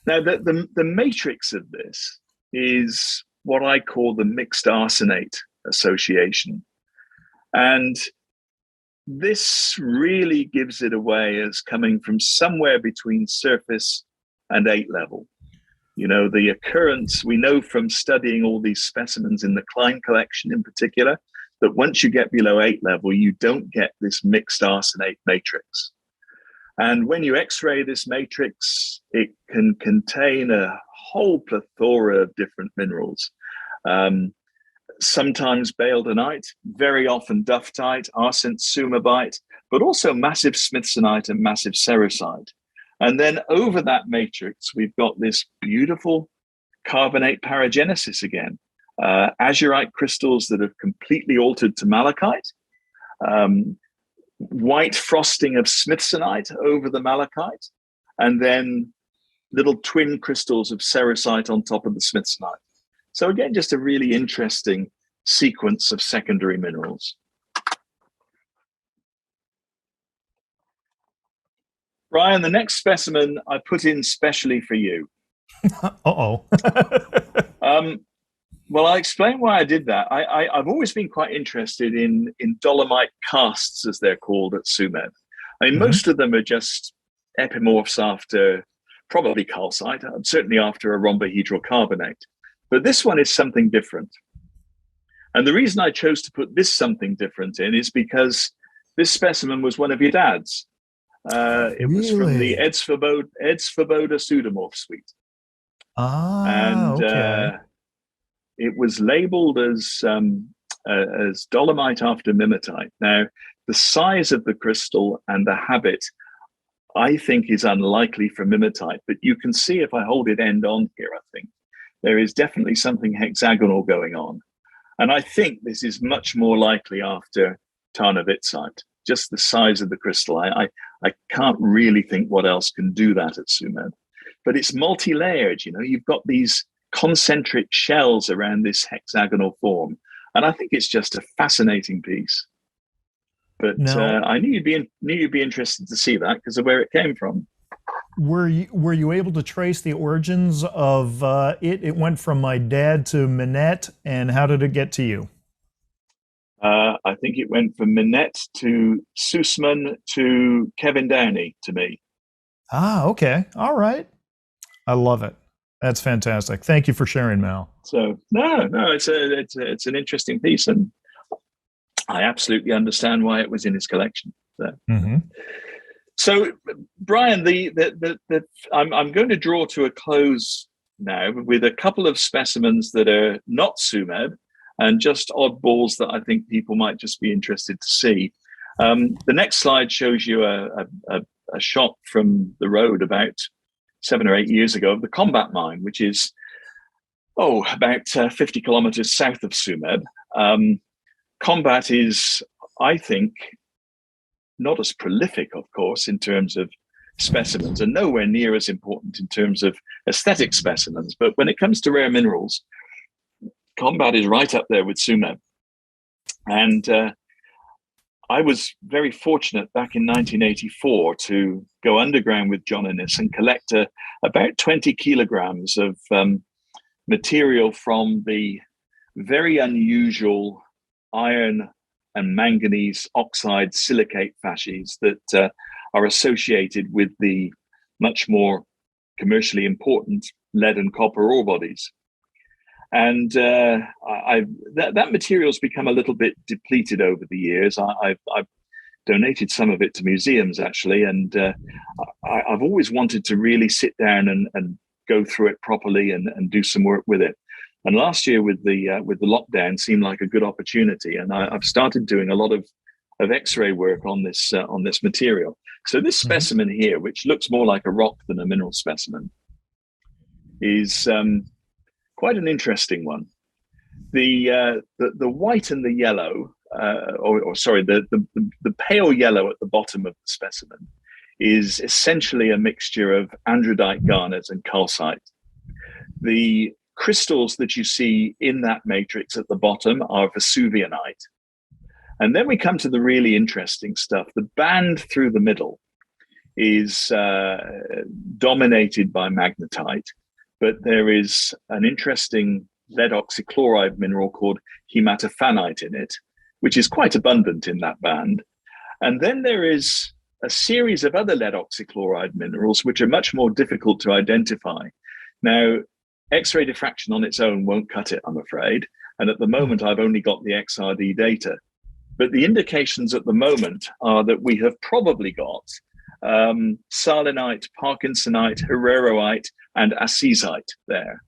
Speaker 2: Now, the matrix of this is what I call the mixed arsenate association. And this really gives it away as coming from somewhere between surface and 8 level. You know, the occurrence, we know from studying all these specimens in the Klein collection in particular, that once you get below 8 level, you don't get this mixed arsenate matrix. And when you X-ray this matrix, it can contain a whole plethora of different minerals. Sometimes baeldenite, very often duftite, arsent tsumebite, but also massive smithsonite and massive cerussite. And then over that matrix, we've got this beautiful carbonate paragenesis again. Azurite crystals that have completely altered to malachite, white frosting of smithsonite over the malachite, and then little twin crystals of cerussite on top of the smithsonite. So again, just a really interesting sequence of secondary minerals. Brian, the next specimen I put in specially for you.
Speaker 1: Uh-oh.
Speaker 2: Well, I'll explain why I did that. I've always been quite interested in dolomite casts, as they're called at Tsumeb. I mean, most of them are just epimorphs after probably calcite, certainly after a rhombohedral carbonate. But this one is something different. And the reason I chose to put this something different in is because this specimen was one of your dad's. It was from the Edsvoboda pseudomorph suite.
Speaker 1: Okay.
Speaker 2: It was labeled as dolomite after mimetite. Now, the size of the crystal and the habit, I think, is unlikely for mimetite, but you can see if I hold it end on here, I think, there is definitely something hexagonal going on. And I think this is much more likely after Tarnowitsite. Just the size of the crystal. I can't really think what else can do that at Tsumeb. But it's multi-layered, you know, you've got these concentric shells around this hexagonal form. And I think it's just a fascinating piece. But
Speaker 1: now,
Speaker 2: I knew you'd be interested to see that because of where it came from.
Speaker 1: were you able to trace the origins of it? It went from my dad to Minette, and how did it get to you?
Speaker 2: I think it went from Minette to Sussman to Kevin Downey to me.
Speaker 1: Ah, okay. All right. I love it. That's fantastic. Thank you for sharing, Mal.
Speaker 2: So no, it's an interesting piece, and I absolutely understand why it was in his collection. So,
Speaker 1: Mm-hmm.
Speaker 2: so Brian, I'm going to draw to a close now with a couple of specimens that are not Tsumeb and just oddballs that I think people might just be interested to see. The next slide shows you a shot from the road about 7 or 8 years ago of the Combat Mine, which is about 50 kilometers south of Tsumeb. Combat is, I think, not as prolific, of course, in terms of specimens, and nowhere near as important in terms of aesthetic specimens. But when it comes to rare minerals, Combat is right up there with Tsumeb. And I was very fortunate back in 1984 to go underground with John Innes and collect about 20 kilograms of material from the very unusual iron and manganese oxide silicate facies that are associated with the much more commercially important lead and copper ore bodies. And that material's become a little bit depleted over the years. I've donated some of it to museums, actually, and I've always wanted to really sit down and go through it properly and do some work with it. And last year with the lockdown seemed like a good opportunity, and I've started doing a lot of X-ray work on this material. So this specimen here, which looks more like a rock than a mineral specimen, is quite an interesting one. The white and the yellow, the pale yellow at the bottom of the specimen is essentially a mixture of andradite garnet and calcite. The crystals that you see in that matrix at the bottom are Vesuvianite. And then we come to the really interesting stuff. The band through the middle is dominated by magnetite, but there is an interesting lead oxychloride mineral called hematophanite in it, which is quite abundant in that band. And then there is a series of other lead oxychloride minerals, which are much more difficult to identify. Now, X-ray diffraction on its own won't cut it, I'm afraid. And at the moment, I've only got the XRD data. But the indications at the moment are that we have probably got salinite, parkinsonite, hereroite, and assizite there.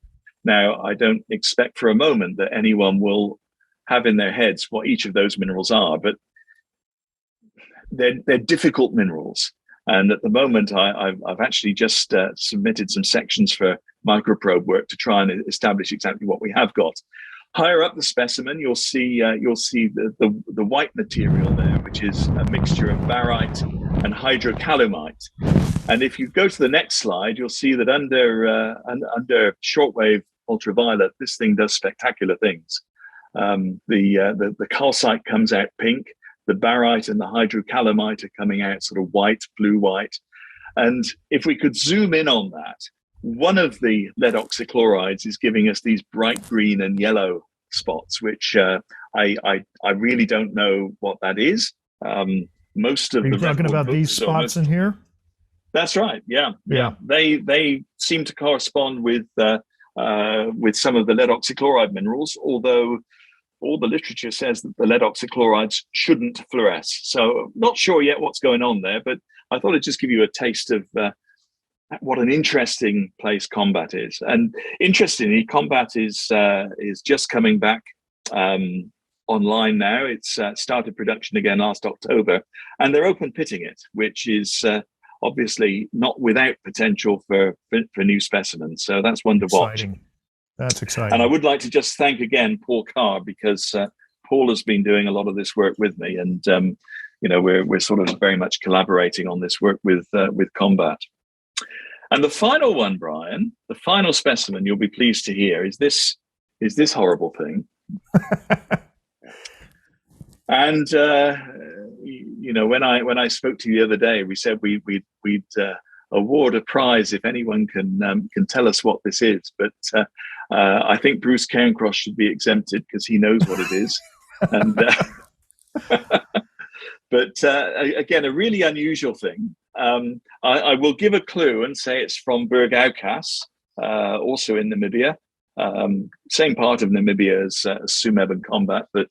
Speaker 2: Now, I don't expect for a moment that anyone will have in their heads what each of those minerals are, but they're difficult minerals. And at the moment, I've actually just submitted some sections for microprobe work to try and establish exactly what we have got. Higher up the specimen, you'll see the white material there, which is a mixture of barite and hydrocalumite. And if you go to the next slide, you'll see that under shortwave ultraviolet, this thing does spectacular things. The calcite comes out pink. The barite and the hydrocalumite are coming out sort of white, blue-white. And if we could zoom in on that, one of the lead oxychlorides is giving us these bright green and yellow spots, which I really don't know what that is. Most of
Speaker 1: Are you
Speaker 2: the
Speaker 1: talking about these spots in here?
Speaker 2: That's right. Yeah. They seem to correspond with some of the lead oxychloride minerals, although all the literature says that the lead oxychlorides shouldn't fluoresce. So not sure yet what's going on there, but I thought I'd just give you a taste of what an interesting place Combat is. And interestingly, Combat is just coming back online now. It's started production again last October, and they're open pitting it, which is obviously not without potential for new specimens. So that's one to watch.
Speaker 1: That's exciting.
Speaker 2: And I would like to just thank again Paul Carr, because Paul has been doing a lot of this work with me, and we're sort of very much collaborating on this work with Combat. And the final one, Brian, the final specimen you'll be pleased to hear is this horrible thing. And when I spoke to you the other day, we said we'd award a prize if anyone can tell us what this is. But I think Bruce Cairncross should be exempted because he knows what it is. And but again, a really unusual thing. I will give a clue and say it's from Berg Aukas, also in Namibia. Same part of Namibia as Tsumeb and Combat, but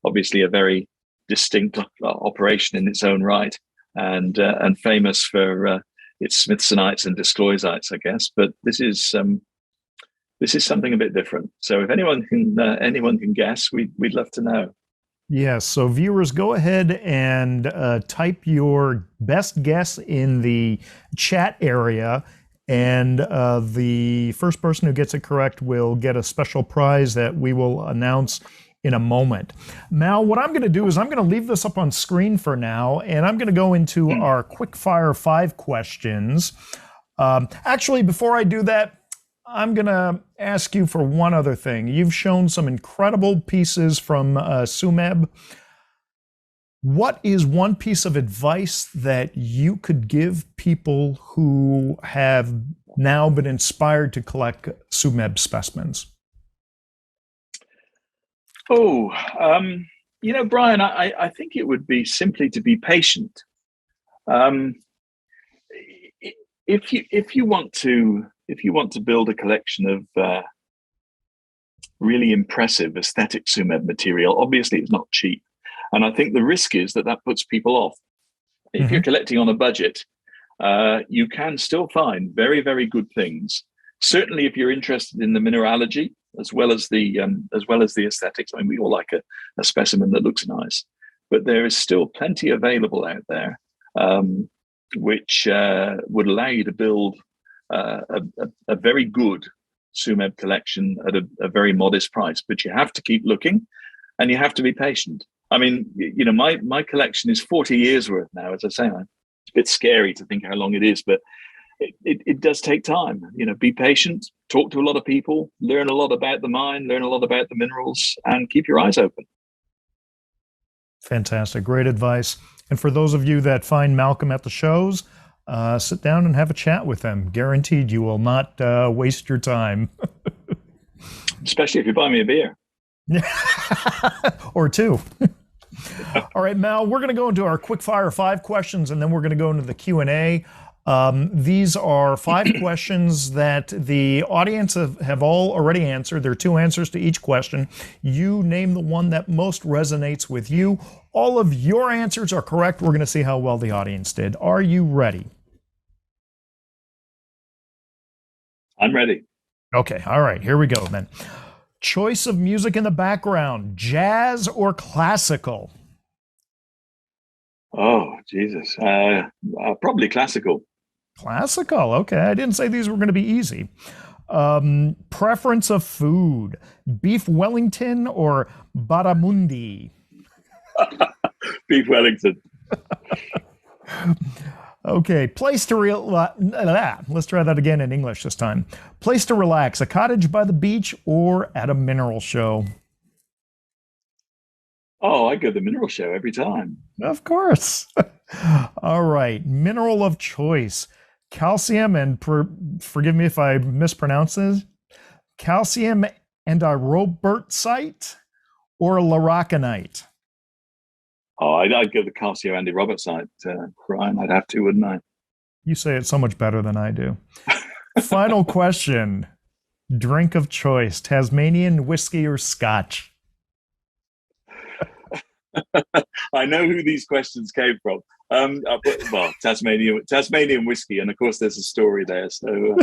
Speaker 2: obviously a very distinct operation in its own right, and famous for its smithsonites and disclosites, I guess. But this is something a bit different. So if anyone can guess, we'd love to know.
Speaker 1: Yes. So viewers, go ahead and type your best guess in the chat area. And the first person who gets it correct will get a special prize that we will announce in a moment. Mal, what I'm going to do is I'm going to leave this up on screen for now, and I'm going to go into our quick fire 5 questions. Actually, before I do that, I'm going to ask you for one other thing. You've shown some incredible pieces from Tsumeb. What is one piece of advice that you could give people who have now been inspired to collect Tsumeb specimens?
Speaker 2: Oh, Brian, I think it would be simply to be patient. If you want to build a collection of really impressive aesthetic Tsumeb material, obviously it's not cheap. And I think the risk is that puts people off. If you're collecting on a budget, you can still find very, very good things. Certainly, if you're interested in the mineralogy as well as the aesthetics. I mean, we all like a specimen that looks nice, but there is still plenty available out there, which would allow you to build a very good Tsumeb collection at a very modest price. But you have to keep looking, and you have to be patient. I mean, my collection is 40 years worth now. As I say, it's a bit scary to think how long it is, but it does take time. Be patient, talk to a lot of people, learn a lot about the mine, learn a lot about the minerals, and keep your eyes open.
Speaker 1: Fantastic. Great advice. And for those of you that find Malcolm at the shows, sit down and have a chat with them. Guaranteed you will not waste your time.
Speaker 2: Especially if you buy me a beer.
Speaker 1: Or 2. All right, Mal, we're going to go into our quick fire 5 questions, and then we're going to go into the Q&A. These are 5 questions that the audience have all already answered. There are 2 answers to each question. You name the one that most resonates with you. All of your answers are correct. We're going to see how well the audience did. Are you ready?
Speaker 2: I'm ready.
Speaker 1: Okay, all right, here we go then. Choice of music in the background, jazz or classical?
Speaker 2: Oh, Jesus. Probably classical.
Speaker 1: Classical, okay. I didn't say these were going to be easy. Preference of food, beef Wellington or barramundi?
Speaker 2: Beef Wellington.
Speaker 1: Okay, place to let's try that again in English this time. Place to relax, a cottage by the beach or at a mineral show?
Speaker 2: Oh, I go to the mineral show every time.
Speaker 1: Of course. All right, mineral of choice. Calcium and, forgive me if I mispronounce this, calcium andirobertsite or laracanite?
Speaker 2: Oh, I'd go the calcium andirobertsite, Brian. I'd have to, wouldn't I?
Speaker 1: You say it so much better than I do. Final question. Drink of choice, Tasmanian whiskey or Scotch?
Speaker 2: I know who these questions came from. Well, Tasmanian whiskey, and of course there's a story there. So,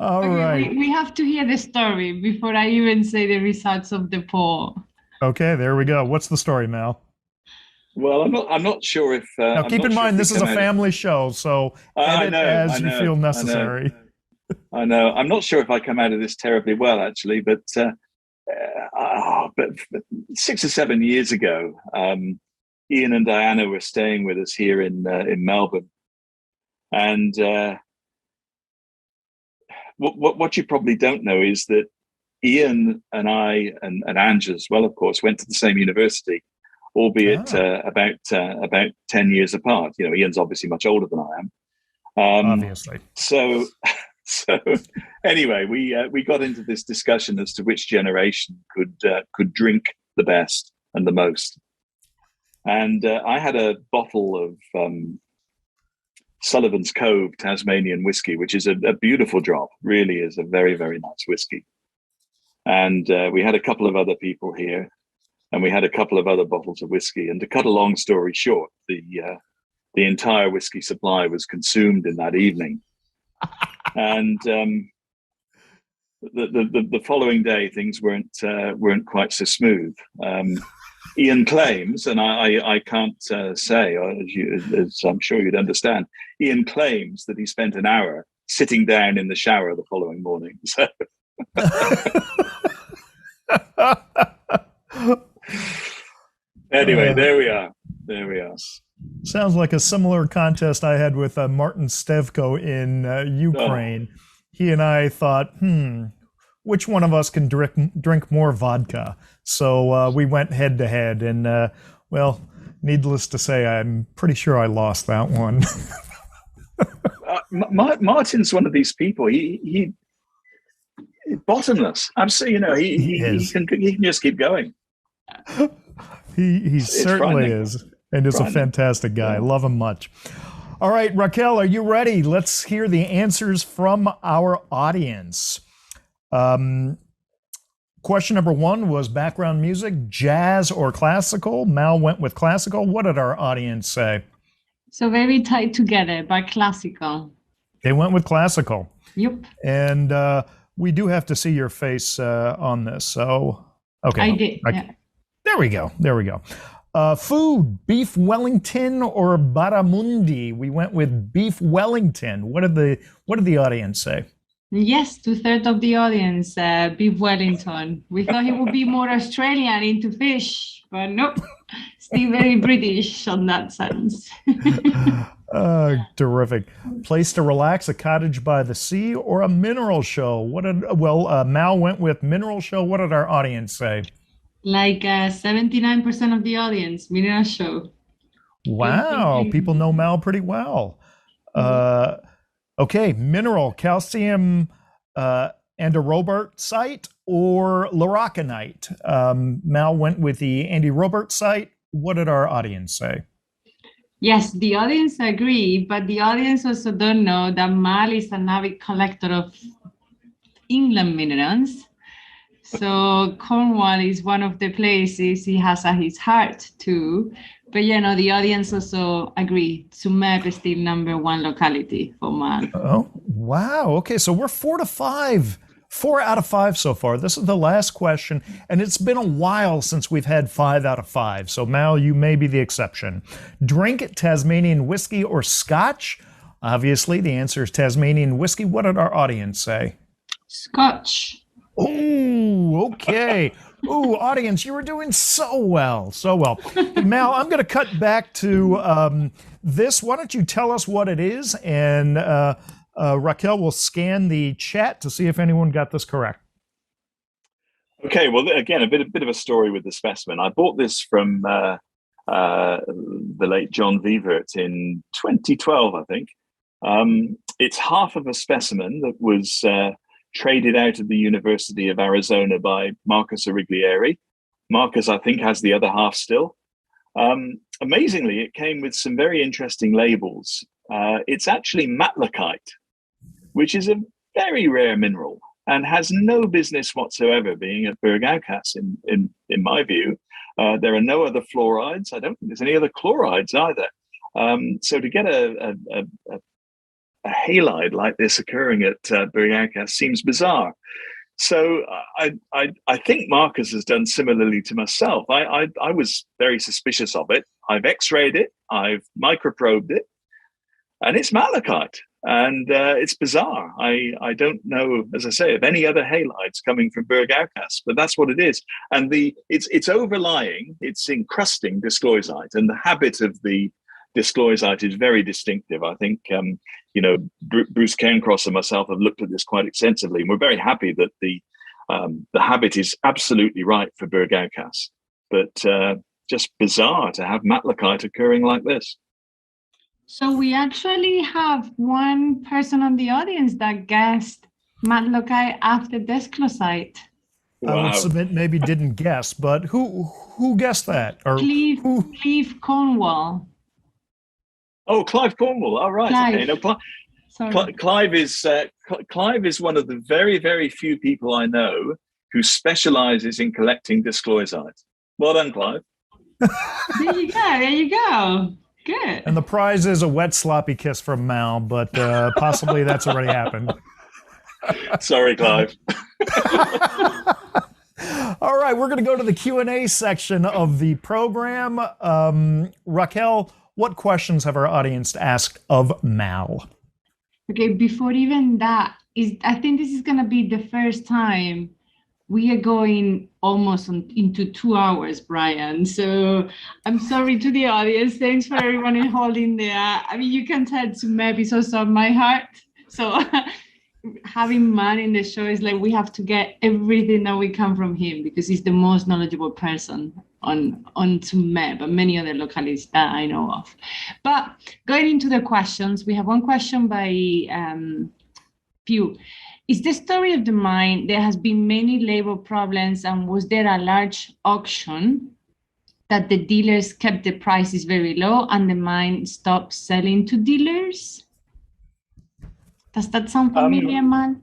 Speaker 1: all right.
Speaker 3: We have to hear the story before I even say the results of the poll.
Speaker 1: Okay, there we go. What's the story, Mal?
Speaker 2: Well, I'm not sure if.
Speaker 1: Now, keep in mind this is a family show, so edit as you feel necessary.
Speaker 2: I know. I'm not sure if I come out of this terribly well, actually, but 6 or 7 years ago, Ian and Diana were staying with us here in Melbourne, and what you probably don't know is that Ian and I and Ange as well, of course, went to the same university, albeit about 10 years apart. You know, Ian's obviously much older than I am.
Speaker 1: Obviously.
Speaker 2: So anyway, we got into this discussion as to which generation could drink the best and the most. And I had a bottle of Sullivan's Cove Tasmanian whiskey, which is a beautiful drop, really is a very, very nice whiskey. And we had a couple of other people here, and we had a couple of other bottles of whiskey. And to cut a long story short, the entire whiskey supply was consumed in that evening. And the following day, things weren't quite so smooth. Ian claims, and I can't say, as I'm sure you'd understand, Ian claims that he spent an hour sitting down in the shower the following morning. So. Anyway, there we are.
Speaker 1: Sounds like a similar contest I had with Martin Stevko in Ukraine. Oh. He and I thought, which one of us can drink more vodka? So we went head to head, and well, needless to say, I'm pretty sure I lost that one.
Speaker 2: Martin's one of these people. He bottomless. I'm so he can just keep going.
Speaker 1: He certainly is, and is a fantastic guy. I love him much. All right, Raquel, are you ready? Let's hear the answers from our audience. Question number 1 was background music, jazz or classical. Mal went with classical. What did our audience say?
Speaker 3: So very tight together, but classical.
Speaker 1: They went with classical.
Speaker 3: Yep.
Speaker 1: And we do have to see your face on this. So, okay.
Speaker 3: I did. Yeah.
Speaker 1: There we go. Food, beef Wellington or barramundi? We went with beef Wellington. What did the audience say?
Speaker 3: Yes, 2/3 of the audience, beef Wellington. We thought he would be more Australian into fish, but nope, still very British on that sense.
Speaker 1: Terrific. Place to relax, a cottage by the sea or a mineral show? Mal went with mineral show. What did our audience say?
Speaker 3: Like 79% of the audience, mineral show.
Speaker 1: Wow, people know Mal pretty well. Okay, mineral, calcium androbert or laracanite? Mal went with the Andy Robert site. What did our audience say?
Speaker 3: Yes, the audience agree, but the audience also don't know that Mal is an avid collector of England minerals. So Cornwall is one of the places he has at his heart too. But the audience also agree. Tsumeb is still #1 locality for Mal.
Speaker 1: Oh, wow. Okay, so we're 4 to 5. 4 out of 5 so far. This is the last question, and it's been a while since we've had 5 out of 5. So Mal, you may be the exception. Drink Tasmanian whiskey or Scotch? Obviously, the answer is Tasmanian whiskey. What did our audience say?
Speaker 3: Scotch.
Speaker 1: Oh, okay. Ooh, audience, you were doing so well. Mal, I'm going to cut back to this. Why don't you tell us what it is, and Raquel will scan the chat to see if anyone got this correct.
Speaker 2: Okay, well, again, a bit of a story with the specimen. I bought this from the late John Vevert in 2012, I think. It's half of a specimen that was traded out of the University of Arizona by Marcus Origlieri. Marcus, I think, has the other half still. Amazingly, it came with some very interesting labels. It's actually matlachite, which is a very rare mineral and has no business whatsoever being at Bergaukas, in my view. There are no other fluorides. I don't think there's any other chlorides either. So to get a halide like this occurring at Bergaukas seems bizarre. So I think Marcus has done similarly to myself. I was very suspicious of it. I've x-rayed it, I've microprobed it, and it's malachite. And it's bizarre. I don't know, as I say, of any other halides coming from Bergaukas, but that's what it is. And it's overlying, it's encrusting discloisite, and the habit of the discloisite is very distinctive. I think Bruce Cairncross and myself have looked at this quite extensively, and we're very happy that the habit is absolutely right for Bergaukas, but just bizarre to have matlocite occurring like this.
Speaker 3: So we actually have one person on the audience that guessed matlocite after disclosite.
Speaker 1: Wow. I would submit maybe didn't guess, but who guessed that? Or
Speaker 3: Clive Cornwall.
Speaker 2: Oh, Clive Cornwall. All right.
Speaker 3: Clive.
Speaker 2: Okay. No, Clive is one of the very, very few people I know who specializes in collecting discloisite. Well done, Clive.
Speaker 3: There you go. There you go. Good.
Speaker 1: And the prize is a wet sloppy kiss from Mal, but possibly that's already happened.
Speaker 2: Sorry, Clive.
Speaker 1: All right, we're going to go to the Q&A section of the program. Raquel, what questions have our audience asked of Mal?
Speaker 3: Okay, before even that, I think this is going to be the first time we are going almost into 2 hours, Brian. So I'm sorry to the audience. Thanks for everyone holding there. I mean, you can tell Tsumeb is also on my heart. So having Man in the show is like we have to get everything that we can from him because he's the most knowledgeable person on Tsumeb and many other localities that I know of. But going into the questions, we have one question by Pew. Is the story of the mine, there has been many labor problems, and was there a large auction that the dealers kept the prices very low and the mine stopped selling to dealers? Does that sound familiar, Man?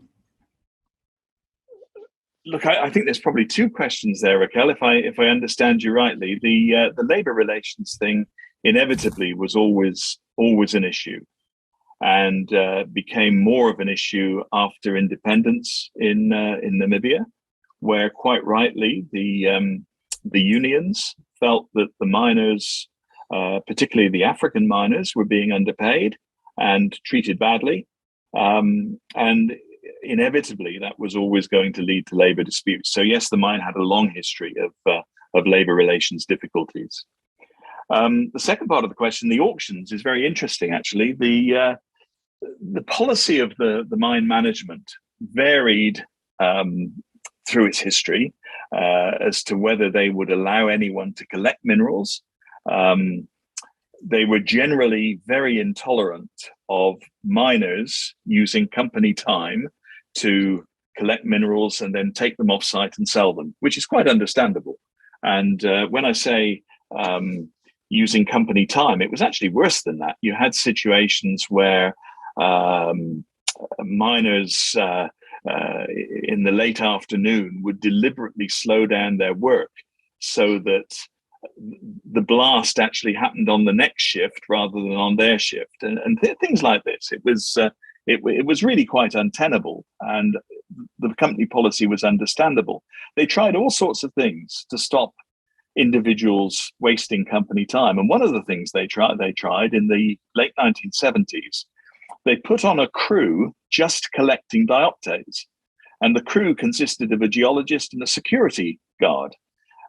Speaker 2: Look, I think there's probably two questions there, Raquel, if I understand you rightly. The labor relations thing inevitably was always an issue, and became more of an issue after independence in Namibia, where quite rightly the unions felt that the miners, particularly the African miners, were being underpaid and treated badly, and inevitably that was always going to lead to labor disputes. So yes, the mine had a long history of labor relations difficulties. The second part of the question, the auctions, is very interesting actually. The policy of the mine management varied through its history as to whether they would allow anyone to collect minerals. They were generally very intolerant of miners using company time to collect minerals and then take them off site and sell them, which is quite understandable. And when I say using company time, it was actually worse than that. You had situations where miners in the late afternoon would deliberately slow down their work so that the blast actually happened on the next shift rather than on their shift, and things like this. It was really quite untenable, and the company policy was understandable. They tried all sorts of things to stop individuals wasting company time, and one of the things they tried in the late 1970s. They put on a crew just collecting dioptase, and the crew consisted of a geologist and a security guard.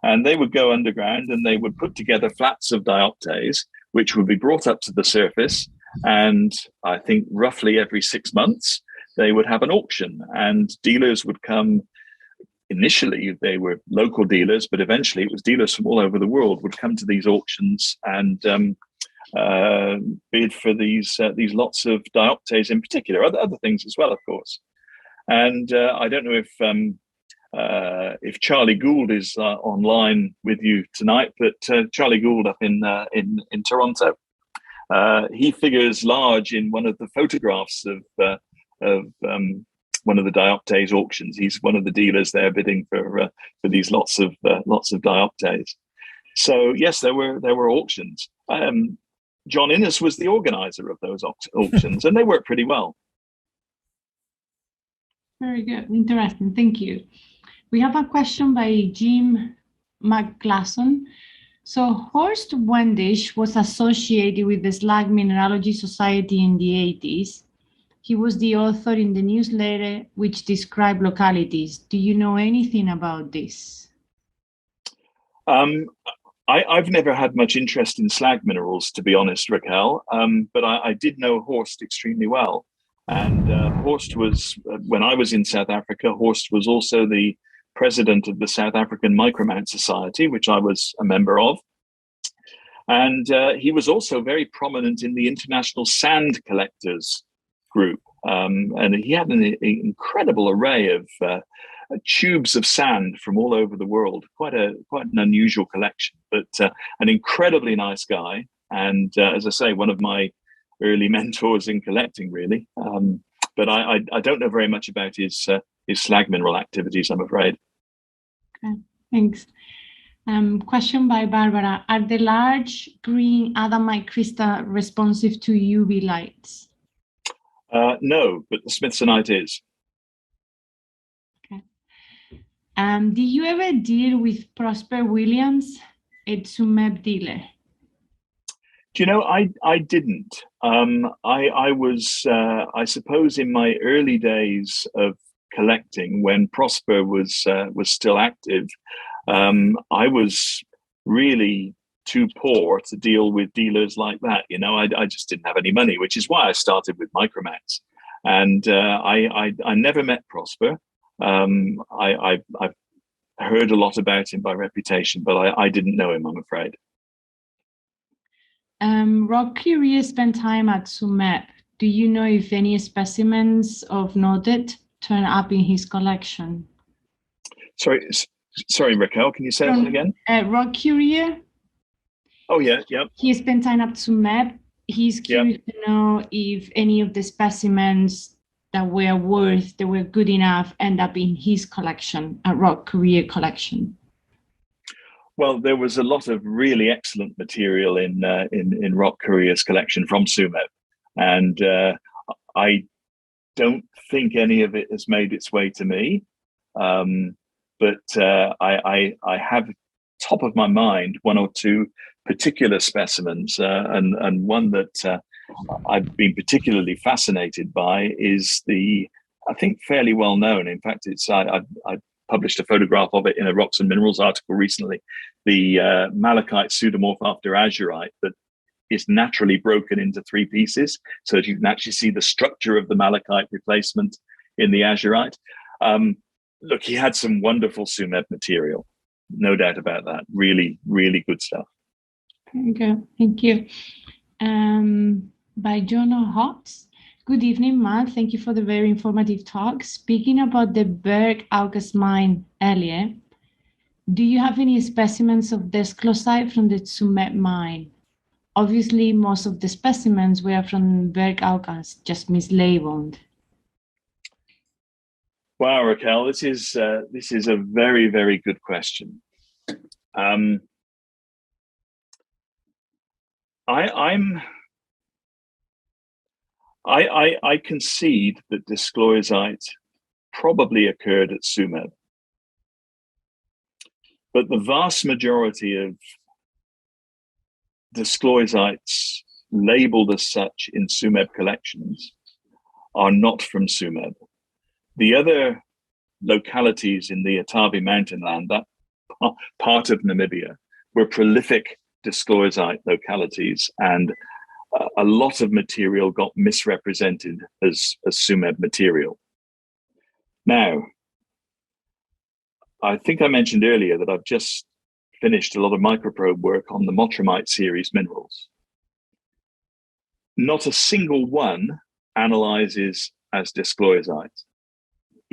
Speaker 2: And they would go underground and they would put together flats of dioptase, which would be brought up to the surface. And I think roughly every 6 months, they would have an auction, and dealers would come. Initially, they were local dealers, but eventually it was dealers from all over the world would come to these auctions and bid for these lots of dioptase in particular, other things as well, of course. And I don't know if Charlie Gould is online with you tonight, but Charlie Gould up in Toronto, he figures large in one of the photographs of one of the dioptase auctions. He's one of the dealers there bidding for these lots of dioptase. So yes, there were auctions. John Innes was the organizer of those auctions, and they worked pretty well.
Speaker 3: Very good. Interesting. Thank you. We have a question by Jim McGlasson. So Horst Wendisch was associated with the Slag Mineralogy Society in the 80s. He was the author in the newsletter which described localities. Do you know anything about this?
Speaker 2: I've never had much interest in slag minerals, to be honest, Raquel, but I did know Horst extremely well. And Horst was, when I was in South Africa, Horst was also the president of the South African Micromount Society, which I was a member of. And he was also very prominent in the International Sand Collectors Group. And he had an incredible array of tubes of sand from all over the world. Quite an unusual collection, but an incredibly nice guy. And as I say, one of my early mentors in collecting, really. But I don't know very much about his slag mineral activities, I'm afraid.
Speaker 3: Okay, thanks. Question by Barbara. Are the large green adamite crystal responsive to UV lights?
Speaker 2: No, but the Smithsonite is.
Speaker 3: Okay. Did you ever deal with Prosper Williams, a Tsumeb dealer?
Speaker 2: Do you know, I didn't. I was, I suppose, in my early days of collecting, when Prosper was still active, I was really too poor to deal with dealers like that. You know, I just didn't have any money, which is why I started with Micromax. And I never met Prosper. I've heard a lot about him by reputation, but I didn't know him, I'm afraid.
Speaker 3: Rob Curie spent time at Tsumeb. Do you know if any specimens of noted turn up in his collection?
Speaker 2: Sorry, Raquel, can you say that again?
Speaker 3: Rob Curie.
Speaker 2: Oh, yeah, yeah.
Speaker 3: He spent time at Tsumeb. He's curious to know if any of the specimens that were good enough, end up in his collection, a Rob Curie collection.
Speaker 2: Well, there was a lot of really excellent material in Rob Currier's collection from Tsumeb, and I don't think any of it has made its way to me. But I have top of my mind one or two particular specimens, and one that I've been particularly fascinated by is I think fairly well known. In fact, I published a photograph of it in a Rocks and Minerals article recently, the malachite pseudomorph after azurite that is naturally broken into three pieces, so that you can actually see the structure of the malachite replacement in the azurite. Look, he had some wonderful Tsumeb material, no doubt about that. Really, really good stuff.
Speaker 3: Okay, thank you. By Jonah Hotz. Good evening, Matt. Thank you for the very informative talk. Speaking about the Berg Aucas mine earlier, do you have any specimens of desclosite from the Tsumeb mine? Obviously, most of the specimens were from Berg Aucas, just mislabeled.
Speaker 2: Wow, Raquel, this is a very, very good question. I concede that discloisite probably occurred at Tsumeb, but the vast majority of discloisites labeled as such in Tsumeb collections are not from Tsumeb. The other localities in the Atavi mountain land, that part of Namibia, were prolific discloisite localities, and a lot of material got misrepresented as Tsumeb material. Now, I think I mentioned earlier that I've just finished a lot of microprobe work on the Motramite series minerals. Not a single one analyzes as discloisite.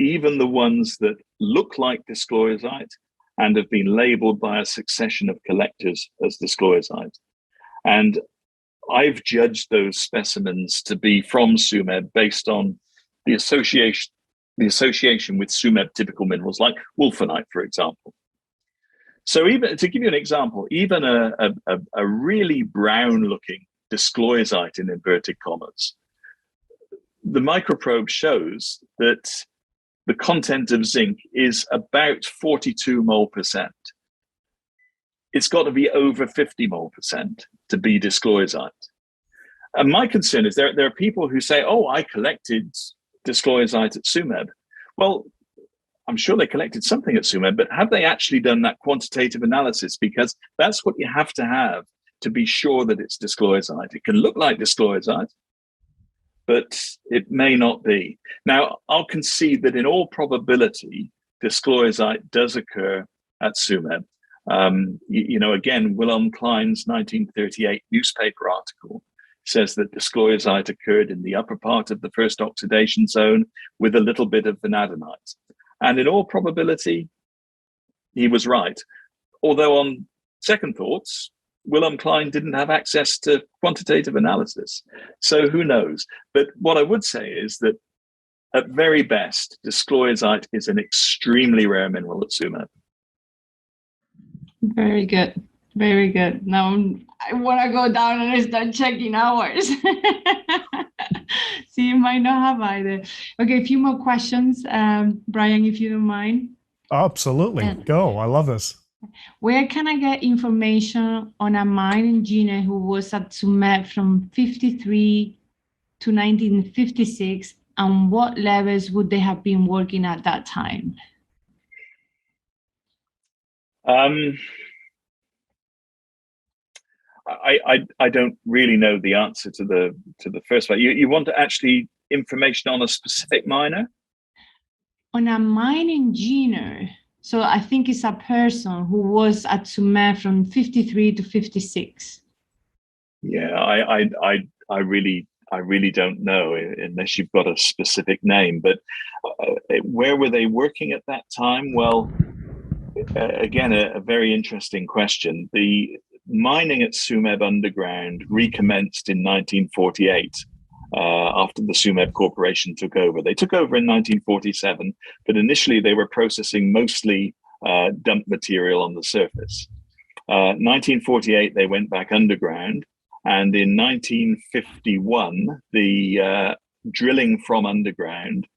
Speaker 2: Even the ones that look like discloisite and have been labeled by a succession of collectors as discloisite. And I've judged those specimens to be from Tsumeb based on the association with Tsumeb typical minerals like wolfenite, for example. So even to give you an example, even a really brown looking discloisite in inverted commas, the microprobe shows that the content of zinc is about 42 mol%. It's got to be over 50 mol% to be discloisite. And my concern is there are people who say, oh, I collected discloisite at Tsumeb. Well, I'm sure they collected something at Tsumeb, but have they actually done that quantitative analysis? Because that's what you have to be sure that it's discloisite. It can look like discloisite, but it may not be. Now, I'll concede that in all probability, discloisite does occur at Tsumeb. Again, Willem Klein's 1938 newspaper article says that discloisite occurred in the upper part of the first oxidation zone with a little bit of vanadinite. And in all probability, he was right. Although on second thoughts, Willem Klein didn't have access to quantitative analysis. So who knows? But what I would say is that at very best, discloisite is an extremely rare mineral at Tsumeb.
Speaker 3: Very good. Very good. Now I want to go down and start checking hours. See, you might not have either. Okay, a few more questions, Brian, if you don't mind.
Speaker 1: Absolutely. Go. I love this.
Speaker 3: Where can I get information on a mine engineer who was at Tsumeb from 53 to 1956, and what levels would they have been working at that time?
Speaker 2: I don't really know the answer to the first one. You want actually information on a specific miner?
Speaker 3: On a mine engineer. So I think it's a person who was at Tsumeb from 53 to 56.
Speaker 2: Yeah, I really don't know unless you've got a specific name. But where were they working at that time? Well, again, a very interesting question. The mining at Tsumeb underground recommenced in 1948 after the Tsumeb Corporation took over. They took over in 1947, but initially they were processing mostly dump material on the surface. 1948, they went back underground, and in 1951, the drilling from underground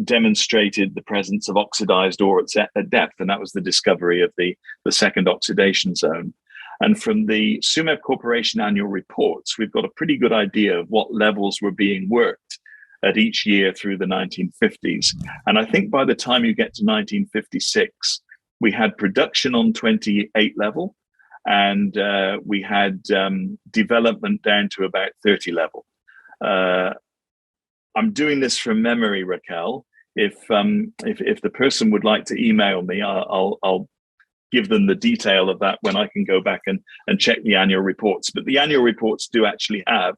Speaker 2: demonstrated the presence of oxidized ore at depth, and that was the discovery of the second oxidation zone. And from the Tsumeb Corporation annual reports, we've got a pretty good idea of what levels were being worked at each year through the 1950s. And I think by the time you get to 1956, we had production on 28 level, and we had development down to about 30 level. I'm doing this from memory, Raquel. If the person would like to email me, I'll give them the detail of that when I can go back and check the annual reports. But the annual reports do actually have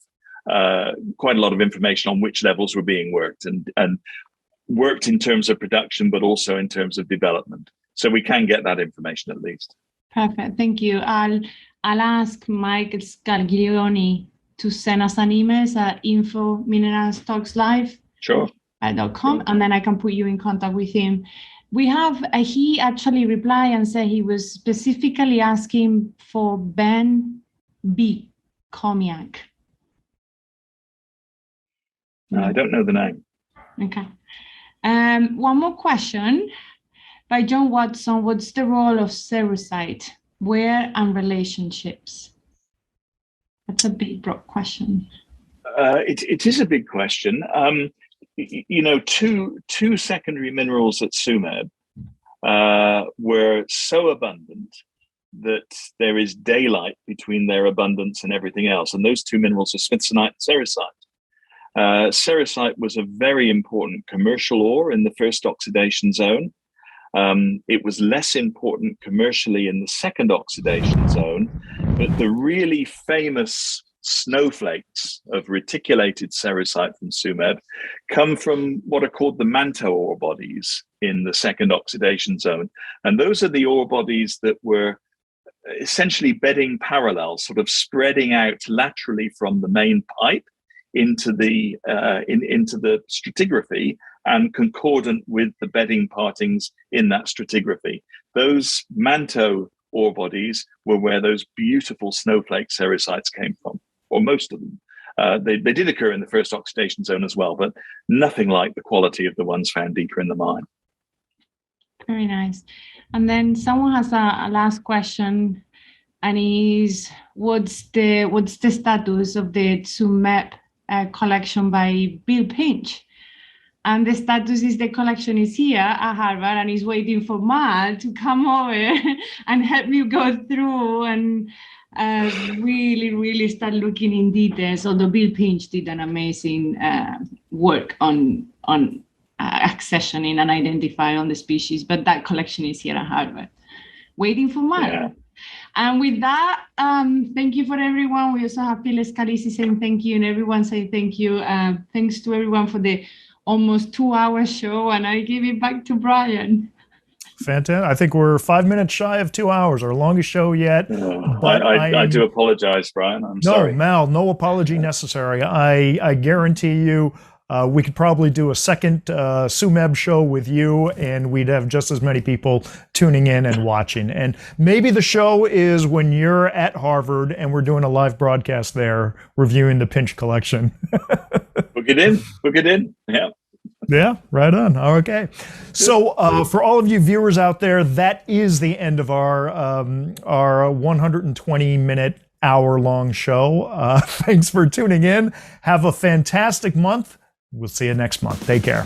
Speaker 2: quite a lot of information on which levels were being worked and worked in terms of production, but also in terms of development. So we can get that information at least.
Speaker 3: Perfect. Thank you. I'll ask Mike Scarglioni to send us an email at info@mineralstalkslive.com, and then I can put you in contact with him. We have, he actually replied and said he was specifically asking for Ben B. Comiac.
Speaker 2: I don't know the name.
Speaker 3: Okay. One more question by John Watson. What's the role of cerussite? Where and relationships? That's a big, broad question.
Speaker 2: It is a big question. Two secondary minerals at Tsumeb were so abundant that there is daylight between their abundance and everything else. And those two minerals are smithsonite and cerussite. Cerussite was a very important commercial ore in the first oxidation zone. It was less important commercially in the second oxidation zone, but the really famous snowflakes of reticulated cerussite from Tsumeb come from what are called the manto ore bodies in the second oxidation zone. And those are the ore bodies that were essentially bedding parallel, sort of spreading out laterally from the main pipe into the stratigraphy and concordant with the bedding partings in that stratigraphy. Those manto ore bodies were where those beautiful snowflake cerussites came from, or most of them. They did occur in the first oxidation zone as well, but nothing like the quality of the ones found deeper in the mine.
Speaker 3: Very nice. And then someone has a last question. and is what's the status of the Tsumeb collection by Bill Pinch. And the status is the collection is here at Harvard and is waiting for Mal to come over and help me go through and really start looking in details. Although Bill Pinch did an amazing work on accessioning and identifying all the species, but that collection is here at Harvard, waiting for Mal.
Speaker 2: Yeah.
Speaker 3: And with that, thank you for everyone. We also have Phil Scalisi saying thank you, and everyone say thank you. Thanks to everyone for the almost 2-hour show, and I give it back to Brian.
Speaker 1: Fantastic. I think we're 5 minutes shy of 2 hours, our longest show yet.
Speaker 2: But I do apologize, Brian. I'm sorry.
Speaker 1: No, Mal, no apology necessary. I guarantee you we could probably do a second Tsumeb show with you, and we'd have just as many people tuning in and watching. And maybe the show is when you're at Harvard and we're doing a live broadcast there reviewing the Pinch collection.
Speaker 2: Book it in. Yeah.
Speaker 1: Yeah, right on. Okay. So for all of you viewers out there, that is the end of our 120-minute, hour-long show. Thanks for tuning in. Have a fantastic month. We'll see you next month. Take care.